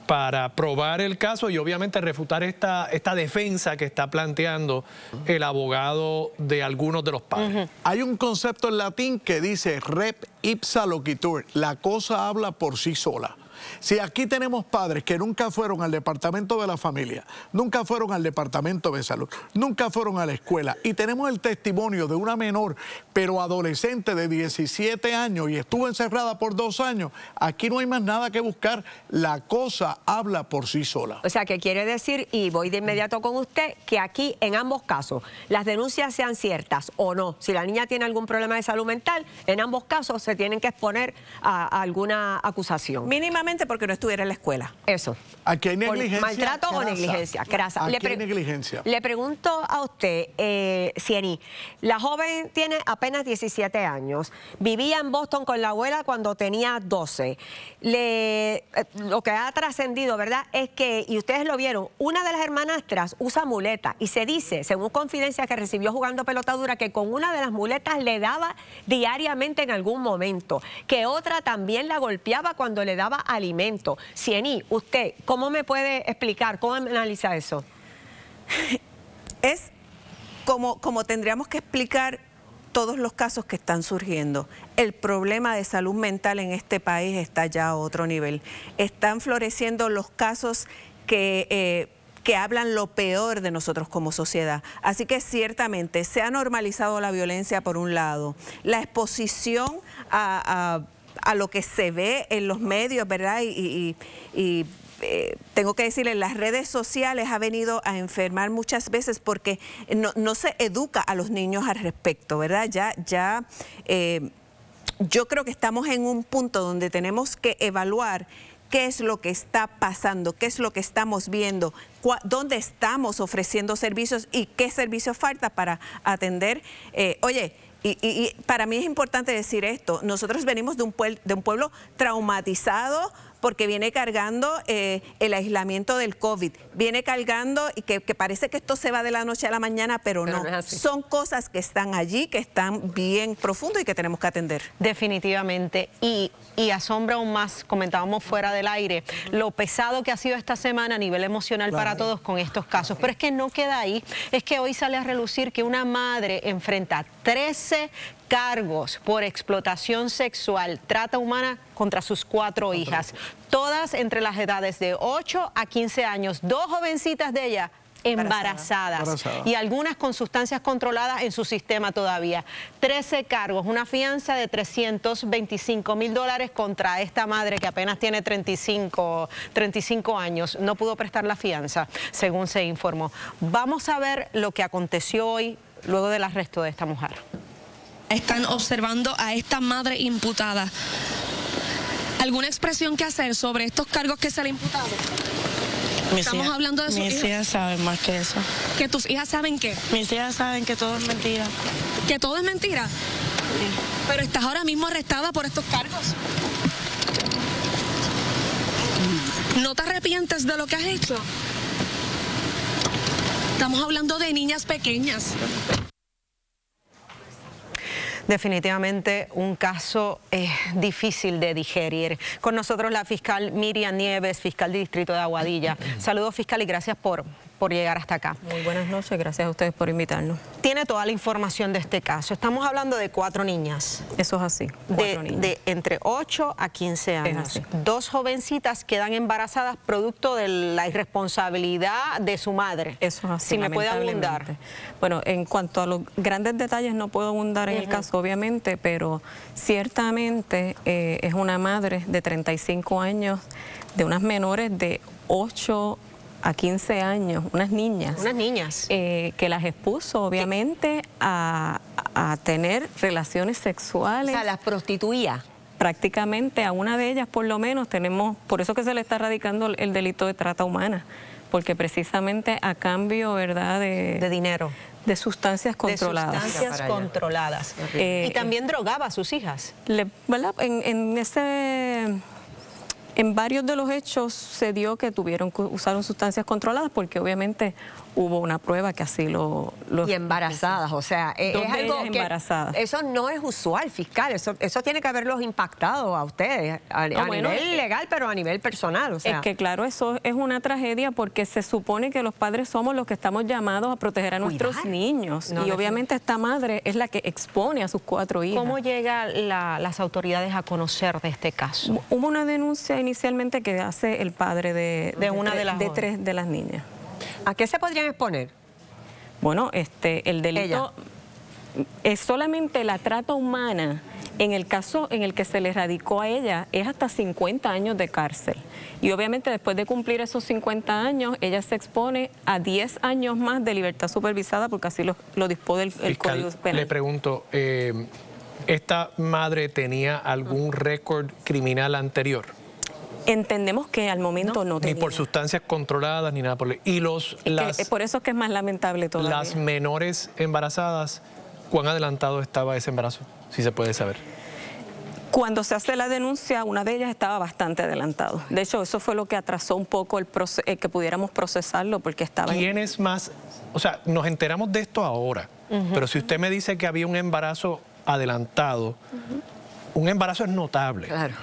para probar el caso y obviamente refutar esta defensa que está planteando el abogado de algunos de los padres? Hay un concepto en latín que dice rep ipsa loquitur, la cosa habla por sí sola. Si aquí tenemos padres que nunca fueron al Departamento de la Familia, nunca fueron al Departamento de Salud, nunca fueron a la escuela, y tenemos el testimonio de una menor, pero adolescente de 17 años y estuvo encerrada por 2 años, aquí no hay más nada que buscar, la cosa habla por sí sola. O sea, que quiere decir, y voy de inmediato con usted, que aquí en ambos casos, las denuncias sean ciertas o no, si la niña tiene algún problema de salud mental, en ambos casos se tienen que exponer a alguna acusación. Mínimamente porque no estuviera en la escuela. Eso. Aquí hay negligencia. Maltrato o negligencia. Crasa. Aquí hay negligencia. Le pregunto a usted, Cieny, la joven tiene apenas 17 años, vivía en Boston con la abuela cuando tenía 12. Lo que ha trascendido, ¿verdad?, es que, y ustedes lo vieron, una de las hermanastras usa muleta y se dice, según confidencia que recibió jugando pelota dura, que con una de las muletas le daba diariamente en algún momento, que otra también la golpeaba cuando le daba alimento. Cieny, usted, ¿cómo me puede explicar, cómo analiza eso? Es como tendríamos que explicar todos los casos que están surgiendo. El problema de salud mental en este país está ya a otro nivel. Están floreciendo los casos que hablan lo peor de nosotros como sociedad. Así que ciertamente se ha normalizado la violencia por un lado, la exposición a lo que se ve en los medios, ¿verdad? Tengo que decirle, las redes sociales ha venido a enfermar muchas veces porque no se educa a los niños al respecto, ¿verdad? Yo creo que estamos en un punto donde tenemos que evaluar qué es lo que está pasando, qué es lo que estamos viendo, dónde estamos ofreciendo servicios y qué servicios falta para atender. Y para mí es importante decir esto, nosotros venimos de un pueblo traumatizado porque viene cargando el aislamiento del COVID, viene cargando y que parece que esto se va de la noche a la mañana, pero no. Son cosas que están allí, que están bien profundas y que tenemos que atender. Definitivamente. Y asombra aún más, comentábamos fuera del aire, lo pesado que ha sido esta semana a nivel emocional para todos con estos casos. Pero es que no queda ahí, es que hoy sale a relucir que una madre enfrenta 13 cargos por explotación sexual, trata humana contra sus 4 hijas, todas entre las edades de 8 a 15 años, 2 jovencitas de ella embarazadas. Y algunas con sustancias controladas en su sistema todavía. 13 cargos, una fianza de $325,000 contra esta madre que apenas tiene 35 años. No pudo prestar la fianza, según se informó. Vamos a ver lo que aconteció hoy luego del arresto de esta mujer. Están observando a esta madre imputada. ¿Alguna expresión que hacer sobre estos cargos que se le han imputado? Estamos hablando de sus hijas. Mis hijas saben más que eso. ¿Que tus hijas saben qué? Mis hijas saben que todo es mentira. ¿Que todo es mentira? Sí. Pero estás ahora mismo arrestada por estos cargos. ¿No te arrepientes de lo que has hecho? Estamos hablando de niñas pequeñas. Definitivamente un caso difícil de digerir. Con nosotros la fiscal Miriam Nieves, fiscal de Distrito de Aguadilla. Saludos, fiscal, y gracias por llegar hasta acá. Muy buenas noches, gracias a ustedes por invitarnos. Tiene toda la información de este caso. Estamos hablando de 4 niñas. Eso es así, 4 niñas. De entre 8 a 15 años. 2 jovencitas quedan embarazadas producto de la irresponsabilidad de su madre. Eso es así, si me puede abundar. Bueno, en cuanto a los grandes detalles no puedo abundar en el caso, obviamente, pero ciertamente es una madre de 35 años, de unas menores de 8 a 15 años, unas niñas. Unas niñas. Que las expuso, obviamente, a tener relaciones sexuales. O sea, las prostituía. Prácticamente a una de ellas, por lo menos, tenemos, por eso que se le está radicando el delito de trata humana, porque precisamente a cambio, ¿verdad?, de dinero. De sustancias controladas. De sustancias controladas. Y también drogaba a sus hijas. ¿Verdad? En varios de los hechos se dio que usaron sustancias controladas porque obviamente hubo una prueba que así lo y embarazadas, o sea, es algo que embarazadas. Eso no es usual, fiscal, eso tiene que haberlos impactado a ustedes, a nivel legal, pero a nivel personal, o sea. Es que claro, eso es una tragedia porque se supone que los padres somos los que estamos llamados a proteger a nuestros niños, y obviamente esta madre es la que expone a sus 4 hijas. ¿Cómo llegan las autoridades a conocer de este caso? Hubo una denuncia inicialmente que hace el padre de 3 de las niñas. ¿A qué se podrían exponer? Bueno, el delito es solamente la trata humana. En el caso en el que se le radicó a ella es hasta 50 años de cárcel. Y obviamente después de cumplir esos 50 años, ella se expone a 10 años más de libertad supervisada porque así lo dispone el Código Penal. Le pregunto, ¿esta madre tenía algún récord criminal anterior? Entendemos que al momento no tenía. Ni por sustancias controladas, ni nada por el... Y por eso es que es más lamentable todavía. Las menores embarazadas, ¿cuán adelantado estaba ese embarazo? Si se puede saber. Cuando se hace la denuncia, una de ellas estaba bastante adelantado. De hecho, eso fue lo que atrasó un poco que pudiéramos procesarlo, porque estaba... ¿Quién es más? O sea, nos enteramos de esto ahora, pero si usted me dice que había un embarazo adelantado, un embarazo es notable. Claro.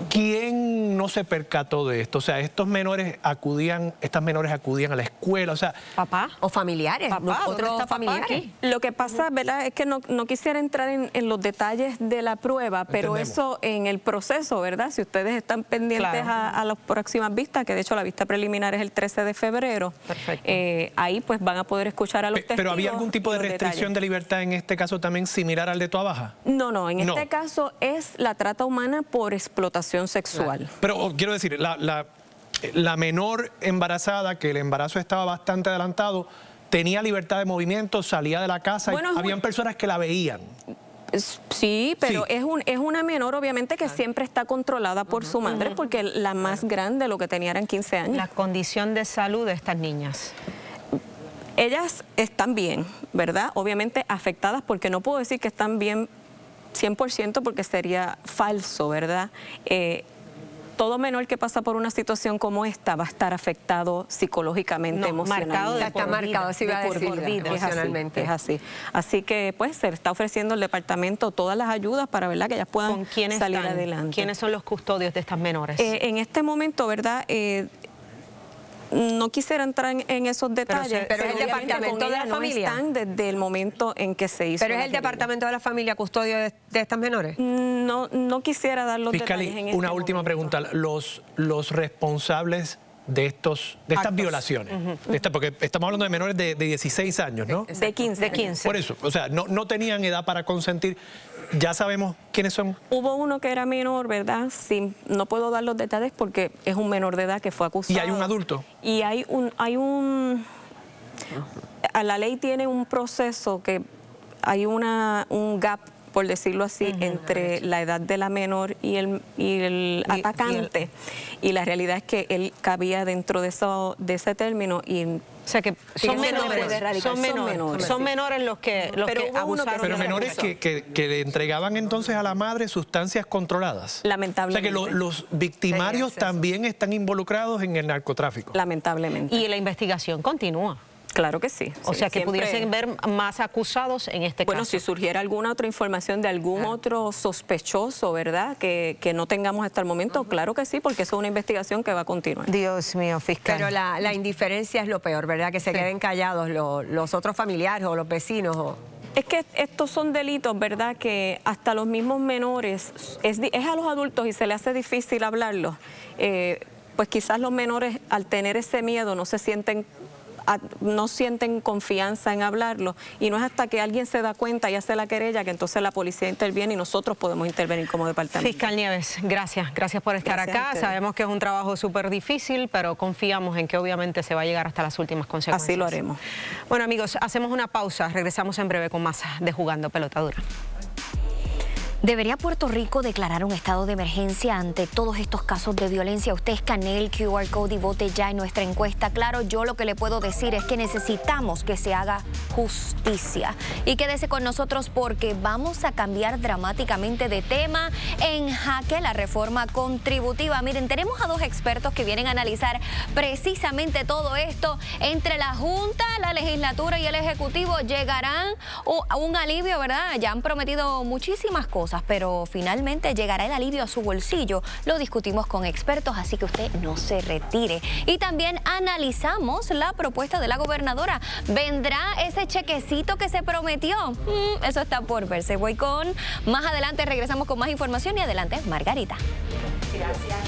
¿Quién no se percató de esto? O sea, estas menores acudían a la escuela, o sea... ¿Papá? ¿O familiares? ¿Otros familiares? Lo que pasa, ¿verdad?, es que no quisiera entrar en los detalles de la prueba, pero eso en el proceso, ¿verdad? Si ustedes están pendientes a las próximas vistas, que de hecho la vista preliminar es el 13 de febrero, ahí pues van a poder escuchar a los testigos. ¿Pero había algún tipo de restricción de libertad en este caso también similar al de Toabaja? No, en este caso es la trata humana por explotación sexual. Pero quiero decir, la menor embarazada, que el embarazo estaba bastante adelantado, tenía libertad de movimiento, salía de la casa, habían personas que la veían. Sí, pero sí. Es una menor obviamente que siempre está controlada por su madre, porque la más grande lo que tenía eran 15 años. La condición de salud de estas niñas. Ellas están bien, ¿verdad? Obviamente afectadas, porque no puedo decir que están bien 100% porque sería falso, ¿verdad? Todo menor que pasa por una situación como esta va a estar afectado psicológicamente, emocionalmente. Está marcado, así va a decir, emocionalmente. Es así. Así que pues se está ofreciendo el departamento todas las ayudas para, ¿verdad?, que ellas puedan salir adelante. ¿Quiénes son los custodios de estas menores? En este momento, ¿verdad?, no quisiera entrar en esos detalles. Pero es el departamento de la familia. No están desde el momento en que se hizo. ¿Pero es el departamento de la familia custodio de estas menores? No quisiera dar los detalles en este una última pregunta. Los responsables estas violaciones. Porque estamos hablando de menores de 16 años, ¿no? De 15. Por eso, o sea, no tenían edad para consentir. Ya sabemos quiénes son. Hubo uno que era menor, ¿verdad? No puedo dar los detalles porque es un menor de edad que fue acusado. ¿Y hay un adulto? Y la ley tiene un proceso que hay un gap, por decirlo así, entre la edad de la menor y el atacante. Y la realidad es que él cabía dentro de ese término y... O sea que son menores los que abusaron. Pero menores que le entregaban entonces a la madre sustancias controladas. Lamentablemente. O sea que los victimarios también están involucrados en el narcotráfico. Lamentablemente. Y la investigación continúa. Claro que sí. O sea, que pudiesen ver más acusados en este caso. Bueno, si surgiera alguna otra información de algún otro sospechoso, ¿verdad? Que no tengamos hasta el momento, claro que sí, porque eso es una investigación que va a continuar. Dios mío, fiscal. Pero la indiferencia es lo peor, ¿verdad? Que se queden callados los otros familiares o los vecinos. Es que estos son delitos, ¿verdad? Que hasta los mismos menores, es a los adultos y se les hace difícil hablarlos. Pues quizás los menores, al tener ese miedo, no sienten confianza en hablarlo, y no es hasta que alguien se da cuenta y hace la querella que entonces la policía interviene y nosotros podemos intervenir como departamento. Fiscal Nieves, gracias por estar acá. Sabemos que es un trabajo súper difícil, pero confiamos en que obviamente se va a llegar hasta las últimas consecuencias. Así lo haremos. Bueno, amigos, hacemos una pausa, regresamos en breve con más de Jugando Pelota Dura. ¿Debería Puerto Rico declarar un estado de emergencia ante todos estos casos de violencia? Usted escanee el QR Code y vote ya en nuestra encuesta. Claro, yo lo que le puedo decir es que necesitamos que se haga justicia. Y quédese con nosotros porque vamos a cambiar dramáticamente de tema. En jaque la reforma contributiva. Miren, tenemos a dos expertos que vienen a analizar precisamente todo esto. Entre la Junta, la Legislatura y el Ejecutivo llegarán a un alivio, ¿verdad? Ya han prometido muchísimas cosas, pero finalmente llegará el alivio a su bolsillo. Lo discutimos con expertos, así que usted no se retire. Y también analizamos la propuesta de la gobernadora. ¿Vendrá ese chequecito que se prometió? Eso está por verse. Voy con más adelante, regresamos con más información y adelante, Margarita. Gracias.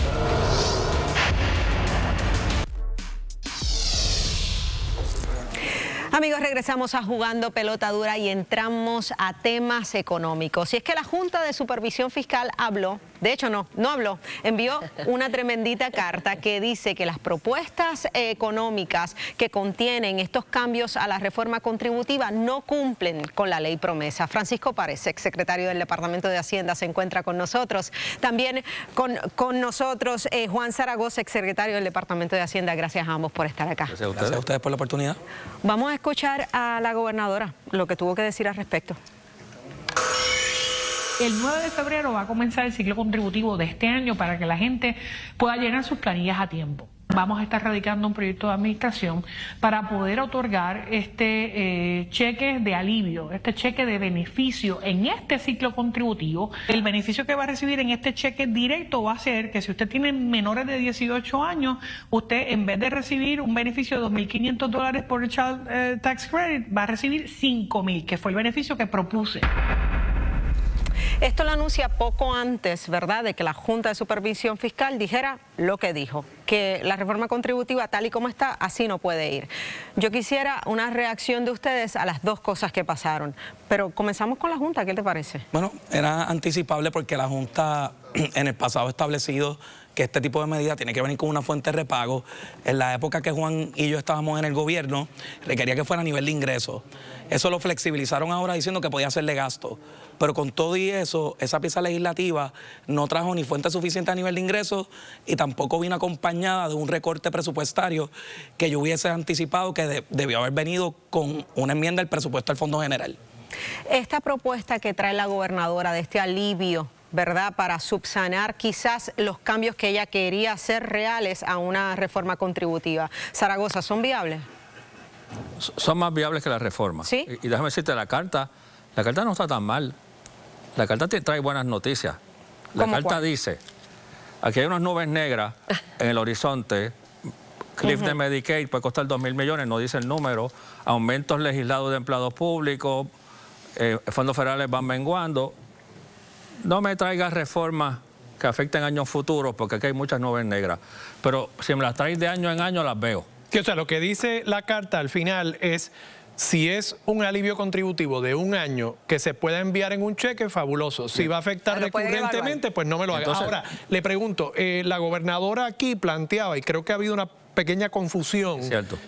Amigos, regresamos a Jugando Pelota Dura y entramos a temas económicos. Y es que la Junta de Supervisión Fiscal habló, de hecho no habló, envió una tremendita carta que dice que las propuestas económicas que contienen estos cambios a la reforma contributiva no cumplen con la ley promesa. Francisco Párez, exsecretario del Departamento de Hacienda, se encuentra con nosotros. También con nosotros Juan Zaragoza, exsecretario del Departamento de Hacienda. Gracias a ambos por estar acá. Gracias a ustedes por la oportunidad. Vamos a escuchar a la gobernadora lo que tuvo que decir al respecto. El 9 de febrero va a comenzar el ciclo contributivo de este año para que la gente pueda llenar sus planillas a tiempo. Vamos a estar radicando un proyecto de administración para poder otorgar este cheque de alivio, este cheque de beneficio en este ciclo contributivo. El beneficio que va a recibir en este cheque directo va a ser que si usted tiene menores de 18 años, usted en vez de recibir un beneficio de $2.500 por el Child Tax Credit, va a recibir $5.000, que fue el beneficio que propuse. Esto lo anuncia poco antes, ¿verdad?, de que la Junta de Supervisión Fiscal dijera lo que dijo, que la reforma contributiva tal y como está, así no puede ir. Yo quisiera una reacción de ustedes a las dos cosas que pasaron, pero comenzamos con la Junta, ¿qué te parece? Bueno, era anticipable porque la Junta en el pasado ha establecido que este tipo de medida tiene que venir con una fuente de repago. En la época que Juan y yo estábamos en el gobierno, requería que fuera a nivel de ingresos. Eso lo flexibilizaron ahora diciendo que podía ser de gasto. Pero con todo y eso, esa pieza legislativa no trajo ni fuente suficiente a nivel de ingresos y tampoco vino acompañada de un recorte presupuestario que yo hubiese anticipado que debió haber venido con una enmienda al presupuesto del Fondo General. Esta propuesta que trae la gobernadora de este alivio, ¿verdad?, para subsanar quizás los cambios que ella quería hacer reales a una reforma contributiva. Zaragoza, ¿son viables? Son más viables que la reforma. ¿Sí? Y déjame decirte, la carta no está tan mal. La carta te trae buenas noticias. La carta dice, aquí hay unas nubes negras en el horizonte, cliff de Medicaid puede costar 2.000 millones, no dice el número, aumentos legislados de empleados públicos, fondos federales van menguando. No me traigas reformas que afecten años futuros, porque aquí hay muchas nubes negras. Pero si me las traes de año en año, las veo. Sí, o sea, lo que dice la carta al final es, si es un alivio contributivo de un año que se pueda enviar en un cheque, fabuloso. Si va a afectar recurrentemente, pues no me lo haga. Entonces, ahora, le pregunto, la gobernadora aquí planteaba, y creo que ha habido una pequeña confusión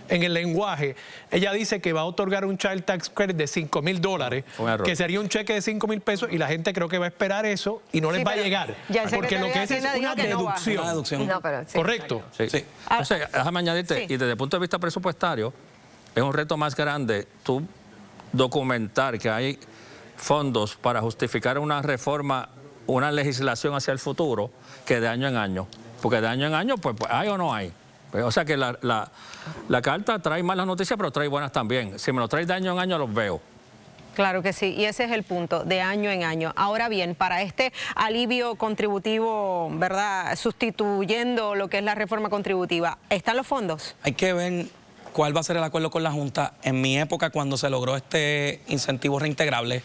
en el lenguaje. Ella dice que va a otorgar un Child Tax Credit de $5,000, que sería un cheque de $5,000, y la gente creo que va a esperar eso y no les va a llegar. Porque lo que es una deducción. ¿Correcto? Sí. Entonces, déjame añadirte, y desde el punto de vista presupuestario, es un reto más grande tú documentar que hay fondos para justificar una reforma, una legislación hacia el futuro, que de año en año. Porque de año en año, pues hay o no hay. O sea que la carta trae malas noticias, pero trae buenas también. Si me lo traes de año en año, los veo. Claro que sí, y ese es el punto, de año en año. Ahora bien, para este alivio contributivo, ¿verdad?, sustituyendo lo que es la reforma contributiva, ¿están los fondos? Hay que ver cuál va a ser el acuerdo con la Junta. En mi época, cuando se logró este incentivo reintegrable,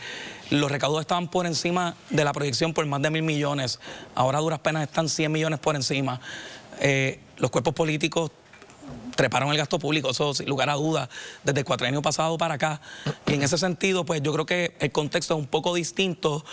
los recaudos estaban por encima de la proyección por más de 1.000 millones. Ahora a duras penas están 100 millones por encima. Los cuerpos políticos treparon el gasto público, eso sin lugar a dudas, desde el cuatrienio pasado para acá. Y en ese sentido, pues yo creo que el contexto es un poco distinto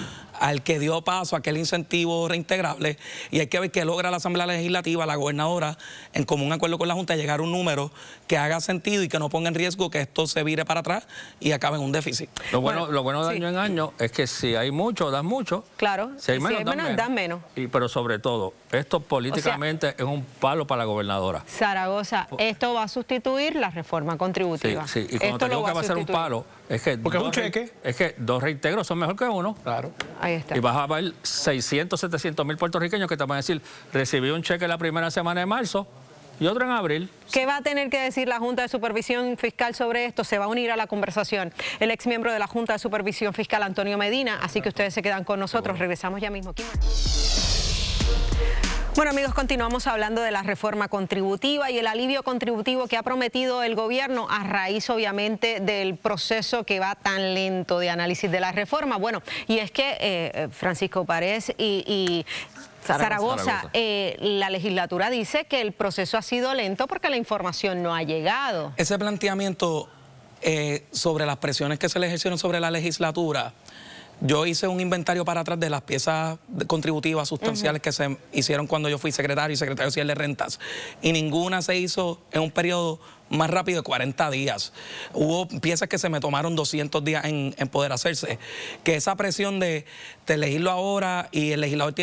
al que dio paso a aquel incentivo reintegrable, y hay que ver qué logra la Asamblea Legislativa, la gobernadora, en común acuerdo con la Junta, llegar a un número que haga sentido y que no ponga en riesgo que esto se vire para atrás y acabe en un déficit. Lo bueno de año en año es que si hay mucho, das mucho. Claro, si hay menos, dan menos. Pero sobre todo, esto políticamente es un palo para la gobernadora. Zaragoza, esto va a sustituir la reforma contributiva. Sí, y cuando te digo que va a ser un palo, es que porque es un cheque. Es que 2 reintegros son mejor que uno. Claro. Ahí está. Y vas a ver 600, 700 mil puertorriqueños que te van a decir, recibí un cheque la primera semana de marzo y otro en abril. ¿Qué va a tener que decir la Junta de Supervisión Fiscal sobre esto? Se va a unir a la conversación el exmiembro de la Junta de Supervisión Fiscal, Antonio Medina, así que ustedes se quedan con nosotros. Regresamos ya mismo. Bueno, amigos, continuamos hablando de la reforma contributiva y el alivio contributivo que ha prometido el gobierno a raíz, obviamente, del proceso que va tan lento de análisis de la reforma. Bueno, y es que Francisco Párez y Zaragoza, la legislatura dice que el proceso ha sido lento porque la información no ha llegado. Ese planteamiento sobre las presiones que se le ejercieron sobre la legislatura, yo hice un inventario para atrás de las piezas contributivas sustanciales que se hicieron cuando yo fui secretario y secretario de rentas, y ninguna se hizo en un periodo más rápido de 40 días. Hubo piezas que se me tomaron 200 días en poder hacerse. Que esa presión de elegirlo ahora y el legislador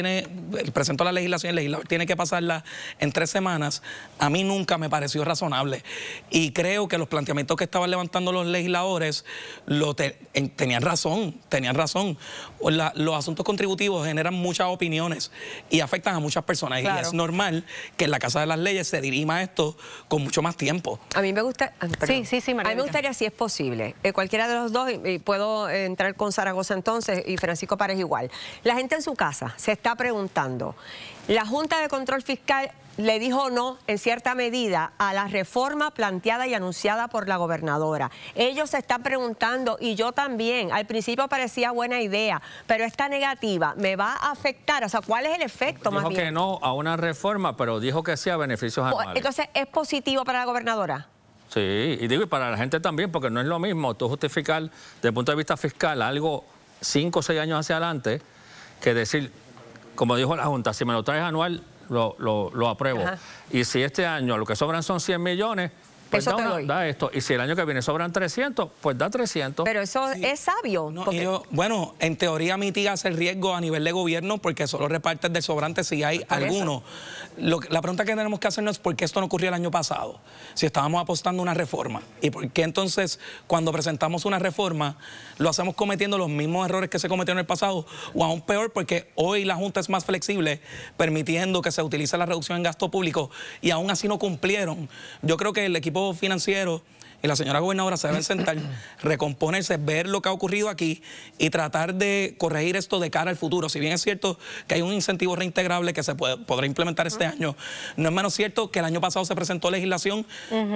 presentó la legislación, el legislador tiene que pasarla en 3 semanas, a mí nunca me pareció razonable. Y creo que los planteamientos que estaban levantando los legisladores tenían razón. Los asuntos contributivos generan muchas opiniones y afectan a muchas personas. Claro. Y es normal que en la Casa de las Leyes se dirima esto con mucho más tiempo. A mí me gusta, sí, María. A mí me gustaría, si es posible, cualquiera de los dos, y puedo entrar con Zaragoza entonces y Francisco Párez igual. La gente en su casa se está preguntando, ¿la Junta de Control Fiscal le dijo no, en cierta medida, a la reforma planteada y anunciada por la gobernadora? Ellos se están preguntando, y yo también, al principio parecía buena idea, pero esta negativa me va a afectar. O sea, ¿cuál es el efecto más bien? Dijo que no a una reforma, pero dijo que sí a beneficios anuales. Entonces, ¿es positivo para la gobernadora? Sí, y digo, y para la gente también, porque no es lo mismo tú justificar desde el punto de vista fiscal algo 5 o 6 años hacia adelante que decir, como dijo la Junta, si me lo traes anual, lo apruebo. Ajá. Y si este año lo que sobran son 100 millones, pues da esto. Y si el año que viene sobran 300, pues da 300. Pero eso es sabio. No, bueno, en teoría mitigas el riesgo a nivel de gobierno porque solo repartes del sobrante si hay alguno. La pregunta que tenemos que hacernos es por qué esto no ocurrió el año pasado, si estábamos apostando una reforma. Y por qué entonces cuando presentamos una reforma lo hacemos cometiendo los mismos errores que se cometieron en el pasado, o aún peor porque hoy la Junta es más flexible, permitiendo que se utilice la reducción en gasto público y aún así no cumplieron. Yo creo que el equipo financiero y la señora gobernadora se deben sentar, recomponerse, ver lo que ha ocurrido aquí y tratar de corregir esto de cara al futuro. Si bien es cierto que hay un incentivo reintegrable que se podrá implementar este año, no es menos cierto que el año pasado se presentó legislación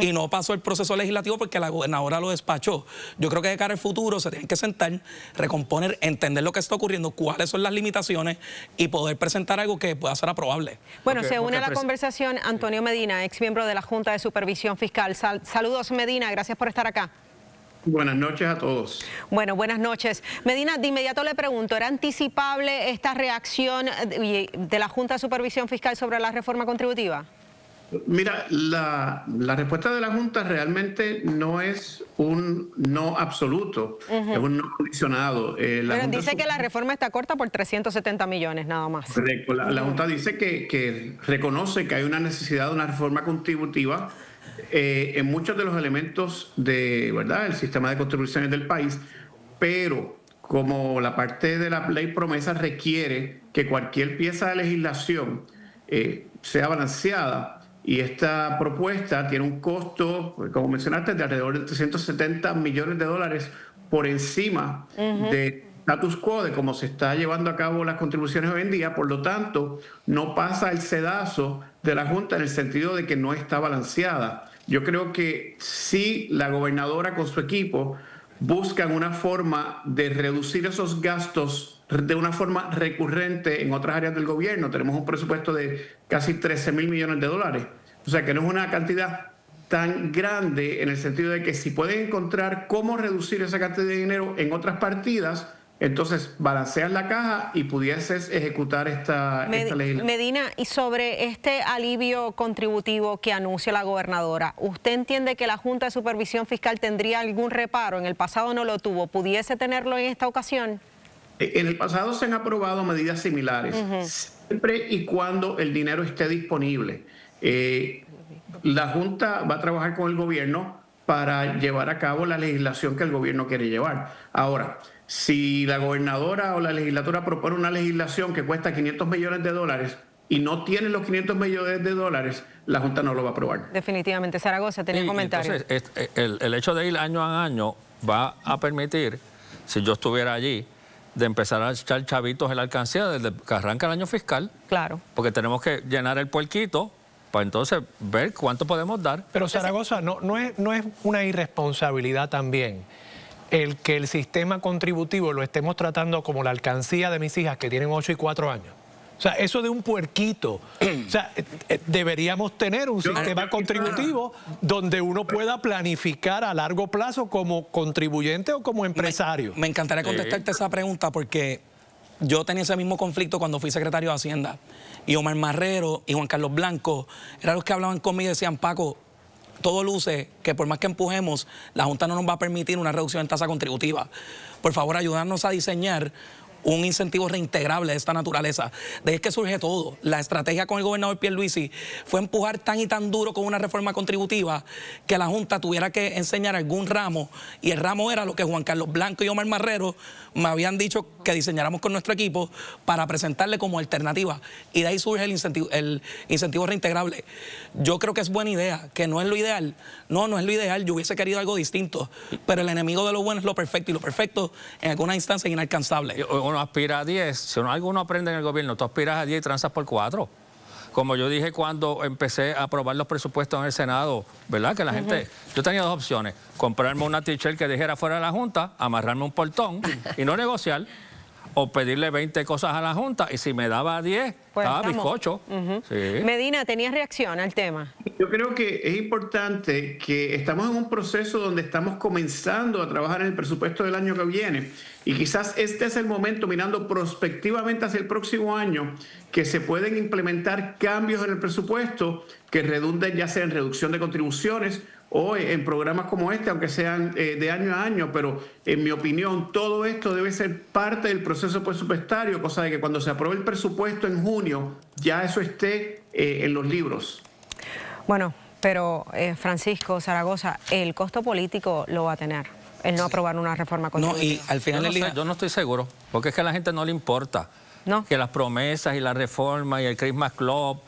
y no pasó el proceso legislativo porque la gobernadora lo despachó. Yo creo que de cara al futuro se tienen que sentar, recomponer, entender lo que está ocurriendo, cuáles son las limitaciones y poder presentar algo que pueda ser aprobable. Bueno, se une a la conversación Antonio Medina, ex miembro de la Junta de Supervisión Fiscal. Saludos, Medina, gracias por estar acá. Buenas noches a todos. Bueno, buenas noches. Medina, de inmediato le pregunto, ¿era anticipable esta reacción de la Junta de Supervisión Fiscal sobre la reforma contributiva? Mira, la respuesta de la Junta realmente no es un no absoluto, es un no condicionado. Pero dice que la reforma está corta por 370 millones nada más. Correcto. La Junta dice que reconoce que hay una necesidad de una reforma contributiva en muchos de los elementos de, ¿verdad?, el sistema de contribuciones del país, pero como la parte de la ley promesa requiere que cualquier pieza de legislación sea balanceada, y esta propuesta tiene un costo, como mencionaste, de alrededor de 370 millones de dólares por encima de status quo de cómo se está llevando a cabo las contribuciones hoy en día. Por lo tanto, no pasa el sedazo de la Junta en el sentido de que no está balanceada. Yo creo que si la gobernadora con su equipo buscan una forma de reducir esos gastos de una forma recurrente en otras áreas del gobierno. Tenemos un presupuesto de casi 13.000 millones de dólares. O sea que no es una cantidad tan grande en el sentido de que si pueden encontrar cómo reducir esa cantidad de dinero en otras partidas, entonces balanceas la caja y pudieses ejecutar esta legislación. Medina, y sobre este alivio contributivo que anuncia la gobernadora, ¿usted entiende que la Junta de Supervisión Fiscal tendría algún reparo? En el pasado no lo tuvo. ¿Pudiese tenerlo en esta ocasión? En el pasado se han aprobado medidas similares, siempre y cuando el dinero esté disponible. La Junta va a trabajar con el gobierno para llevar a cabo la legislación que el gobierno quiere llevar. Ahora, si la gobernadora o la legislatura propone una legislación que cuesta 500 millones de dólares y no tiene los 500 millones de dólares, la Junta no lo va a aprobar. Definitivamente. Zaragoza, tenía comentarios. Entonces, el hecho de ir año a año va a permitir, si yo estuviera allí, de empezar a echar chavitos en la alcancía desde que arranca el año fiscal. Claro. Porque tenemos que llenar el puerquito para entonces ver cuánto podemos dar. Pero Zaragoza, no es una irresponsabilidad también el que el sistema contributivo lo estemos tratando como la alcancía de mis hijas que tienen 8 y 4 años. O sea, eso de un puerquito. O sea, deberíamos tener un sistema contributivo donde uno pueda planificar a largo plazo como contribuyente o como empresario. Me encantaría contestarte esa pregunta porque yo tenía ese mismo conflicto cuando fui secretario de Hacienda. Y Omar Marrero y Juan Carlos Blanco eran los que hablaban conmigo y decían, Paco, todo luce que por más que empujemos, la Junta no nos va a permitir una reducción en tasa contributiva. Por favor, ayudarnos a diseñar un incentivo reintegrable de esta naturaleza. De ahí es que surge todo. La estrategia con el gobernador Pierluisi fue empujar tan y tan duro con una reforma contributiva que la Junta tuviera que enseñar algún ramo, y el ramo era lo que Juan Carlos Blanco y Omar Marrero me habían dicho que diseñáramos con nuestro equipo para presentarle como alternativa. Y de ahí surge el incentivo reintegrable. Yo creo que es buena idea, que no es lo ideal. No es lo ideal. Yo hubiese querido algo distinto. Pero el enemigo de lo bueno es lo perfecto, y lo perfecto en alguna instancia es inalcanzable. Uno aspira a 10. Si algo uno aprende en el gobierno, tú aspiras a 10 y transas por 4. Como yo dije cuando empecé a aprobar los presupuestos en el Senado, ¿verdad? Que la gente... Yo tenía dos opciones. Comprarme una t-shirt que dijera fuera de la Junta, amarrarme un portón y no negociar, o pedirle 20 cosas a la Junta, y si me daba 10, pues estaba bizcocho. Sí. Medina, ¿tenías reacción al tema? Yo creo que es importante que estamos en un proceso donde estamos comenzando a trabajar en el presupuesto del año que viene, y quizás este es el momento, mirando prospectivamente hacia el próximo año, que se pueden implementar cambios en el presupuesto que redunden ya sea en reducción de contribuciones o en programas como este, aunque sean de año a año, pero en mi opinión todo esto debe ser parte del proceso presupuestario, cosa de que cuando se apruebe el presupuesto en junio ya eso esté en los libros. Bueno, pero Francisco, Zaragoza, el costo político lo va a tener, el no aprobar una reforma contributiva. No, y al final del día... Yo no estoy seguro, porque es que a la gente no le importa. ¿No? Que las promesas y la reforma y el Christmas Club,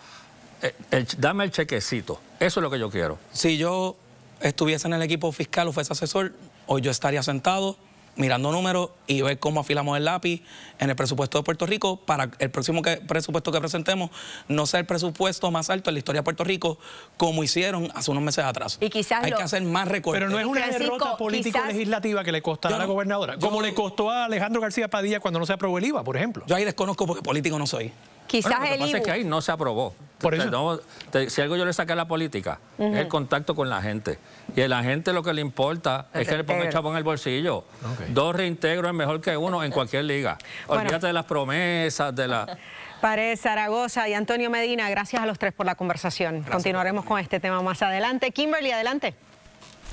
dame el chequecito, eso es lo que yo quiero. Sí, yo estuviese en el equipo fiscal o fuese asesor, hoy yo estaría sentado mirando números y ver cómo afilamos el lápiz en el presupuesto de Puerto Rico para el próximo presupuesto que presentemos no sea el presupuesto más alto en la historia de Puerto Rico como hicieron hace unos meses atrás. Y quizás hay que hacer más recortes. Pero no es una derrota político-legislativa que le costará a la gobernadora, como le costó a Alejandro García Padilla cuando no se aprobó el IVA, por ejemplo. Yo ahí desconozco porque político no soy. Quizás lo que pasa es que ahí no se aprobó. Por eso. Si algo yo le saqué a la política, es el contacto con la gente. Y a la gente lo que le importa es que le ponga chavo en el bolsillo. 2 reintegros es mejor que 1 en cualquier liga. Olvídate de las promesas, de la... Pared Zaragoza y Antonio Medina, gracias a los 3 por la conversación. Gracias. Continuaremos con este tema más adelante. Kimberly, adelante.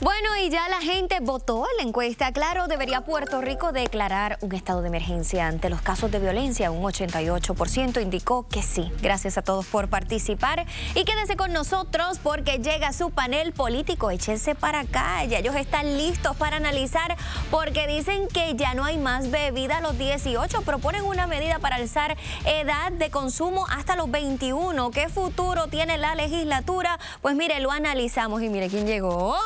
Bueno, y ya la gente votó en la encuesta. Claro, debería Puerto Rico declarar un estado de emergencia ante los casos de violencia. Un 88% indicó que sí. Gracias a todos por participar. Y quédense con nosotros porque llega su panel político. Échense para acá. Ya ellos están listos para analizar porque dicen que ya no hay más bebida a los 18. Proponen una medida para alzar edad de consumo hasta los 21. ¿Qué futuro tiene la legislatura? Pues mire, lo analizamos y mire quién llegó.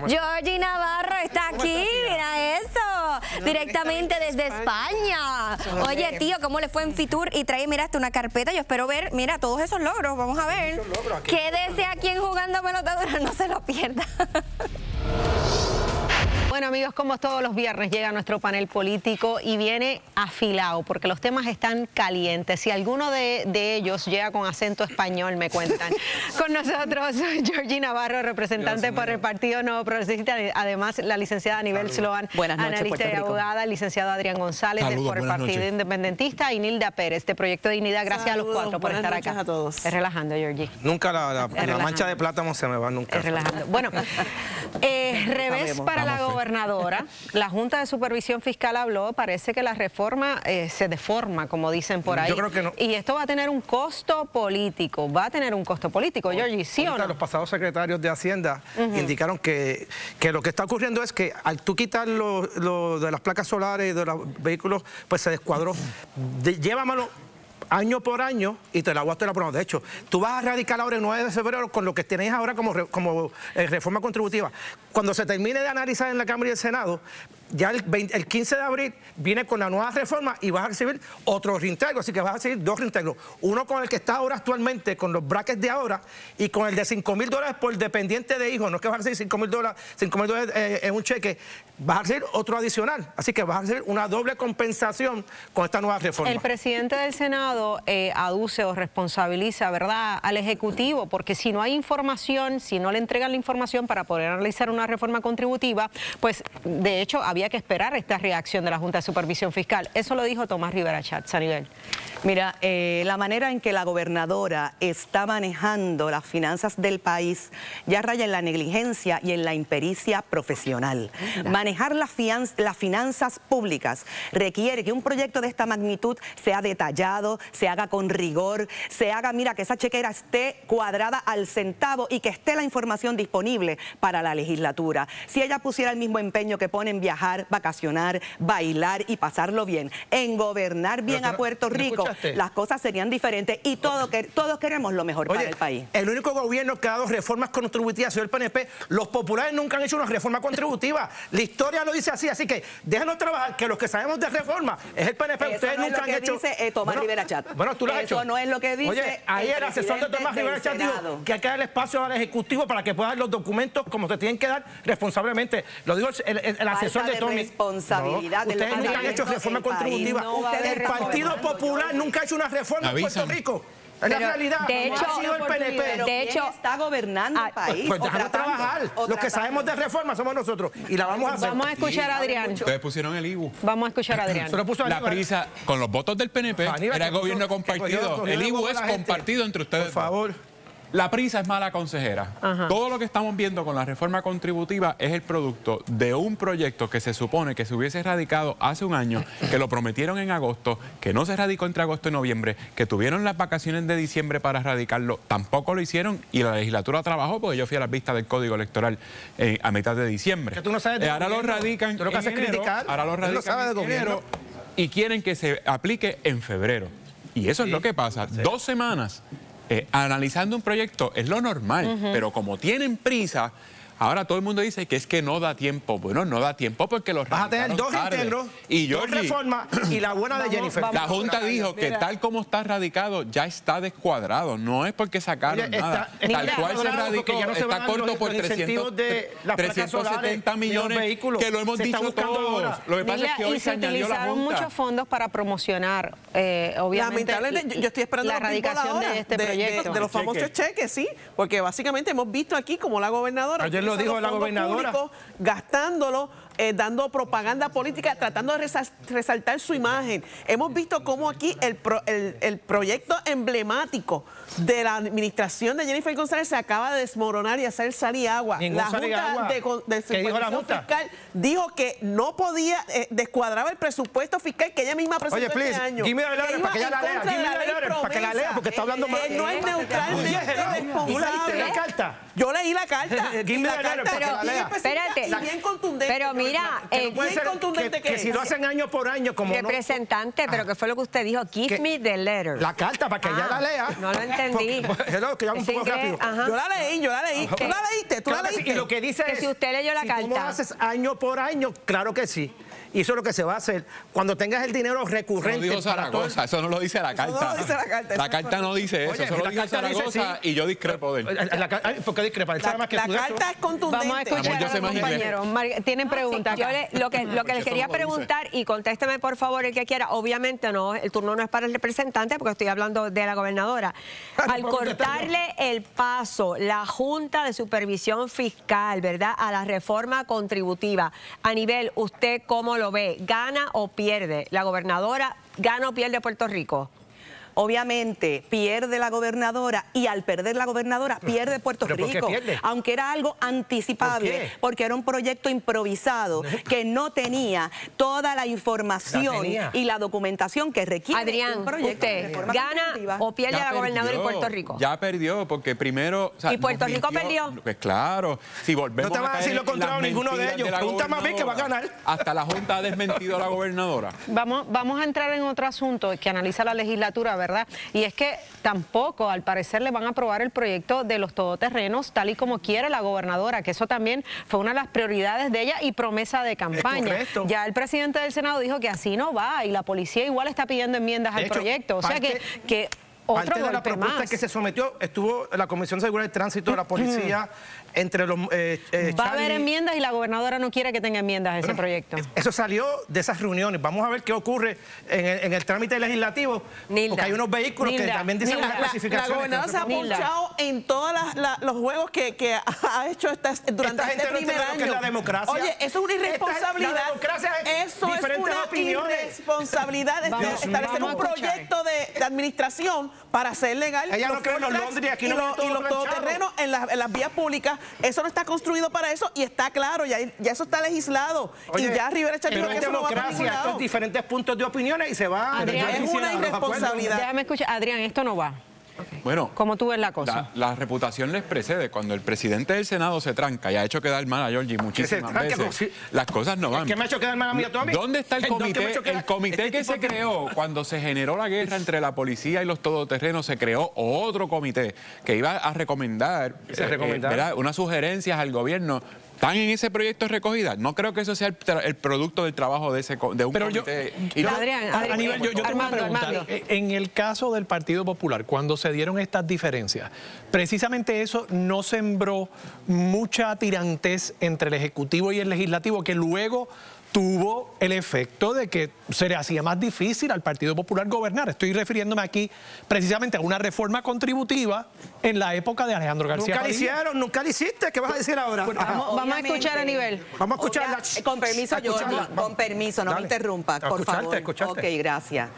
Georgie Navarro está aquí, mira eso, directamente desde España. Oye, tío, ¿cómo le fue en Fitur? Y trae, mira, hasta una carpeta, yo espero ver, mira, todos esos logros, vamos a ver. Quédese aquí en Jugando Pelota Dura, no se lo pierda. Bueno, amigos, como todos los viernes llega nuestro panel político y viene afilado porque los temas están calientes. Si alguno de ellos llega con acento español, me cuentan. Con nosotros, Georgie Navarro, representante por el Partido Nuevo Progresista. Además, la licenciada Anibel Sloan, analista y abogada. El licenciado Adrián González, por el Partido Independentista. Y Nilda Pérez, de Proyecto Dignidad. Gracias a los 4 por estar acá. A todos. Es relajando, Georgie. Nunca la mancha de plátano se me va nunca. Es relajando. Bueno, revés para la gobernadora. La Junta de Supervisión Fiscal habló, parece que la reforma se deforma, como dicen por ahí. Yo creo que no. Y esto va a tener un costo político, Georgie, ¿sí o no? Los pasados secretarios de Hacienda indicaron que lo que está ocurriendo es que al tú quitar lo de las placas solares y de los vehículos, pues se descuadró. Llévamelo año por año y te la voy a la prueba. De hecho, tú vas a radicar ahora el 9 de febrero con lo que tenéis ahora como reforma contributiva. Cuando se termine de analizar en la Cámara y el Senado, ya el 15 de abril viene con la nueva reforma y vas a recibir otro reintegro, así que vas a recibir 2 reintegros. Uno con el que está ahora actualmente, con los brackets de ahora, y con el de $5,000 por dependiente de hijo. No es que vas a recibir $5,000 en un cheque, vas a recibir otro adicional. Así que vas a recibir una doble compensación con esta nueva reforma. El presidente del Senado aduce o responsabiliza, ¿verdad?, al Ejecutivo, porque si no hay información, si no le entregan la información para poder analizar una reforma contributiva, pues de hecho había que esperar esta reacción de la Junta de Supervisión Fiscal. Eso lo dijo Tomás Rivera Schatz. Anibel. Mira, la manera en que la gobernadora está manejando las finanzas del país ya raya en la negligencia y en la impericia profesional. Manejar las finanzas públicas requiere que un proyecto de esta magnitud sea detallado, se haga con rigor, se haga, mira, que esa chequera esté cuadrada al centavo y que esté la información disponible para la legislatura. Si ella pusiera el mismo empeño que pone en viajar, vacacionar, bailar y pasarlo bien, en gobernar bien a Puerto Rico, las cosas serían diferentes y todos queremos lo mejor para el país. El único gobierno que ha dado reformas contributivas ha sido el PNP. Los populares nunca han hecho una reforma contributiva. La historia lo dice así que déjanos trabajar, que los que sabemos de reforma es el PNP. Eso Ustedes no nunca es lo han que hecho... dice Tomás Rivera Schatz. Bueno, tú lo has hecho. Eso no es lo que dice. Oye, ahí el asesor de Tomás Rivera Schatz dijo que hay que dar espacio al Ejecutivo para que pueda dar los documentos como se tienen que dar responsablemente. Lo dijo el asesor de Tommy. Responsabilidad de ustedes nunca han hecho reforma contributiva. El Partido Popular nunca ha hecho una reforma en Puerto Rico. Es la realidad. De hecho, ha sido el PNP. De hecho, está gobernando el país. Pues déjame trabajar. Los que sabemos de reforma somos nosotros. Y la vamos a hacer. Vamos a escuchar a Adrián. Ustedes pusieron el IBU. Vamos a escuchar a Adrián. La prisa, con los votos del PNP, era gobierno compartido. El IBU es compartido entre ustedes. Por favor. La prisa es mala consejera. Todo lo que estamos viendo con la reforma contributiva es el producto de un proyecto que se supone que se hubiese radicado hace un año, que lo prometieron en agosto, que no se radicó entre agosto y noviembre, que tuvieron las vacaciones de diciembre para radicarlo, tampoco lo hicieron y la legislatura trabajó porque yo fui a las vistas del Código Electoral a mitad de diciembre. Que tú no sabes de ahora lo radican tú lo que haces es criticar. Ahora lo radican en enero y quieren que se aplique en febrero. Y eso es lo que pasa. 2 semanas analizando un proyecto es lo normal, pero como tienen prisa, Ahora todo el mundo dice que es que no da tiempo. Bueno, no da tiempo porque los vas a tener dos íntegros, dos reformas y la buena de Jennifer. La Junta dijo que tal como está radicado ya está descuadrado. No es porque sacaron nada. Tal cual se radicó, está corto por 370 millones que lo hemos dicho todos. Lo que pasa es que hoy se añadió la Junta. Muchos fondos para promocionar, obviamente, yo estoy esperando la erradicación de este proyecto. De los famosos cheques, sí, porque básicamente hemos visto aquí como la gobernadora... Ayer lo dijo la gobernadora. Gastándolo, dando propaganda política, tratando de resaltar su imagen. Hemos visto cómo aquí el proyecto emblemático de la administración de Jennifer González se acaba de desmoronar y hacer salir agua. La Junta de Supervisión Fiscal dijo que no podía, descuadraba el presupuesto fiscal que ella misma presentó este año. Para que ella la lea, para que la lea, porque está hablando mal. No es neutralmente responsable. ¿Tú leíste la carta? Yo leí la carta. Espérate. Bien contundente. Pero mira, que si lo hacen año por año, como representante, pero ¿qué fue lo que usted dijo? Give me the letter. La carta, para que ella la lea. No lo entendí. Que un poco rápido. Yo la leí. ¿Tú la leíste? Y lo que dice es, si usted leyó la carta. Si tú lo haces año por año, claro que sí. Y eso es lo que se va a hacer. Cuando tengas el dinero recurrente... Eso no dijo Zaragoza, eso no lo dice la carta. Eso no lo dice la carta. La carta no dice eso, eso lo dice Zaragoza y yo discrepo de él. ¿Por qué discrepa? La carta es contundente. Vamos a escuchar a los compañeros. Tienen preguntas. Lo que les quería preguntar, y contésteme por favor el que quiera, obviamente no, el turno no es para el representante porque estoy hablando de la gobernadora. Al cortarle el paso, la Junta de Supervisión Fiscal, ¿verdad?, a la reforma contributiva, a nivel, ¿usted cómo lo ve? ¿Gana o pierde la gobernadora? ¿Gana o pierde Puerto Rico? Obviamente pierde la gobernadora y al perder la gobernadora pierde Puerto Rico, aunque era algo anticipable, porque era un proyecto improvisado que no tenía toda la información y la documentación que requiere. Adrián, un proyecto ¿usted gana o pierde la gobernadora en Puerto Rico? Ya perdió, porque primero... ¿Y Puerto Rico perdió? Pues claro, si volvemos no te van a decir lo contrario ninguno de ellos. Pregunta más bien que va a ganar. Hasta la Junta ha desmentido a la gobernadora. Vamos a entrar en otro asunto que analiza la legislatura, ¿verdad? Y es que tampoco, al parecer, le van a aprobar el proyecto de los todoterrenos tal y como quiere la gobernadora, que eso también fue una de las prioridades de ella y promesa de campaña. Ya el presidente del Senado dijo que así no va y la policía igual está pidiendo enmiendas al proyecto. O sea que otro parte de la propuesta más. Que se sometió estuvo la Comisión de Seguridad y Tránsito de la Policía entre los... Va a haber enmiendas y la gobernadora no quiere que tenga enmiendas a ese proyecto. Eso salió de esas reuniones. Vamos a ver qué ocurre en el trámite legislativo. Porque hay unos vehículos que también dicen unas especificaciones. La gobernadora se ha ponchado en todos los juegos que ha hecho durante este primer año. Que es la democracia. Oye, eso es una irresponsabilidad. La democracia es eso es una irresponsabilidad. Establecer un proyecto de administración para hacer legal ella no cree en los Londres, aquí no y los todoterrenos en las vías públicas. Eso no está construido para eso y está claro, ya eso está legislado. Oye, y ya Rivera Chat dijo que eso no va para ningún lado. Estos diferentes puntos de opiniones y se va. Adrián, es una irresponsabilidad. Déjame escuchar, Adrián, esto no va. Bueno, ¿cómo tú ves la cosa? La reputación les precede. Cuando el presidente del Senado se tranca y ha hecho quedar mal a Georgie muchísimas veces, las cosas no van. ¿Qué me ha hecho quedar mal a mí? ¿Dónde está el comité? El comité que se creó cuando se generó la guerra entre la policía y los todoterrenos, se creó otro comité que iba a recomendar unas sugerencias al gobierno. ¿Están en ese proyecto recogidas? No creo que eso sea el producto del trabajo de un comité. Adrián, yo tengo una pregunta. En el caso del Partido Popular, cuando se dieron estas diferencias, precisamente eso no sembró mucha tirantez entre el Ejecutivo y el Legislativo, que luego tuvo el efecto de que se le hacía más difícil al Partido Popular gobernar. Estoy refiriéndome aquí precisamente a una reforma contributiva en la época de Alejandro García Nunca Padilla. lo hicieron, nunca lo hiciste. ¿Qué vas a decir ahora? Vamos a escuchar a nivel. Vamos a escucharla. Con permiso, Georgie, con permiso, no me interrumpa, por favor. Ok, gracias.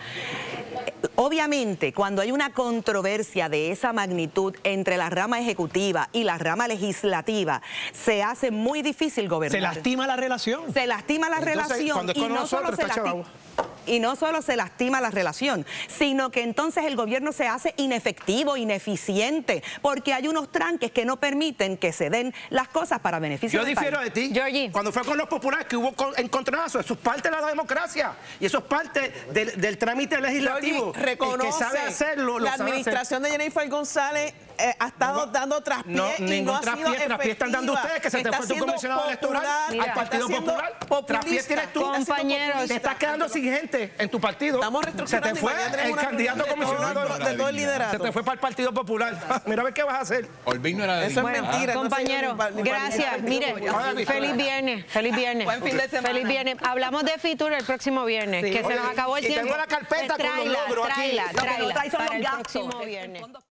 Obviamente, cuando hay una controversia de esa magnitud entre la rama ejecutiva y la rama legislativa, se hace muy difícil gobernar. Se lastima la relación. Se lastima la relación y no solo se lastima la relación, sino que entonces el gobierno se hace inefectivo, ineficiente, porque hay unos tranques que no permiten que se den las cosas para beneficio del país. Yo difiero de ti, Georgie. Cuando fue con los populares que hubo encontronazo, eso es parte de la democracia y eso es parte del trámite legislativo. Georgie, reconoce el que sabe hacerlo, la administración de Jennifer González ha estado dando traspié y no ha sido efectiva. Traspié están dando ustedes, que se te fue tu comisionado electoral al Partido Popular. Traspié tienes tú. Compañeros, te estás quedando sin gente en tu partido. Se te fue el candidato comisionado de todo el liderato. Se te fue para el Partido Popular. Mira a ver qué vas a hacer. Olvin no era de Eso es mentira. Compañeros, gracias. Mire, feliz viernes. Feliz viernes. Buen fin de semana. Feliz viernes. Hablamos de Fitur el próximo viernes, que se nos acabó el tiempo. Y tengo la carpeta con los logros aquí. Tráela Lo que no trae son para los el gastos. próximo viernes.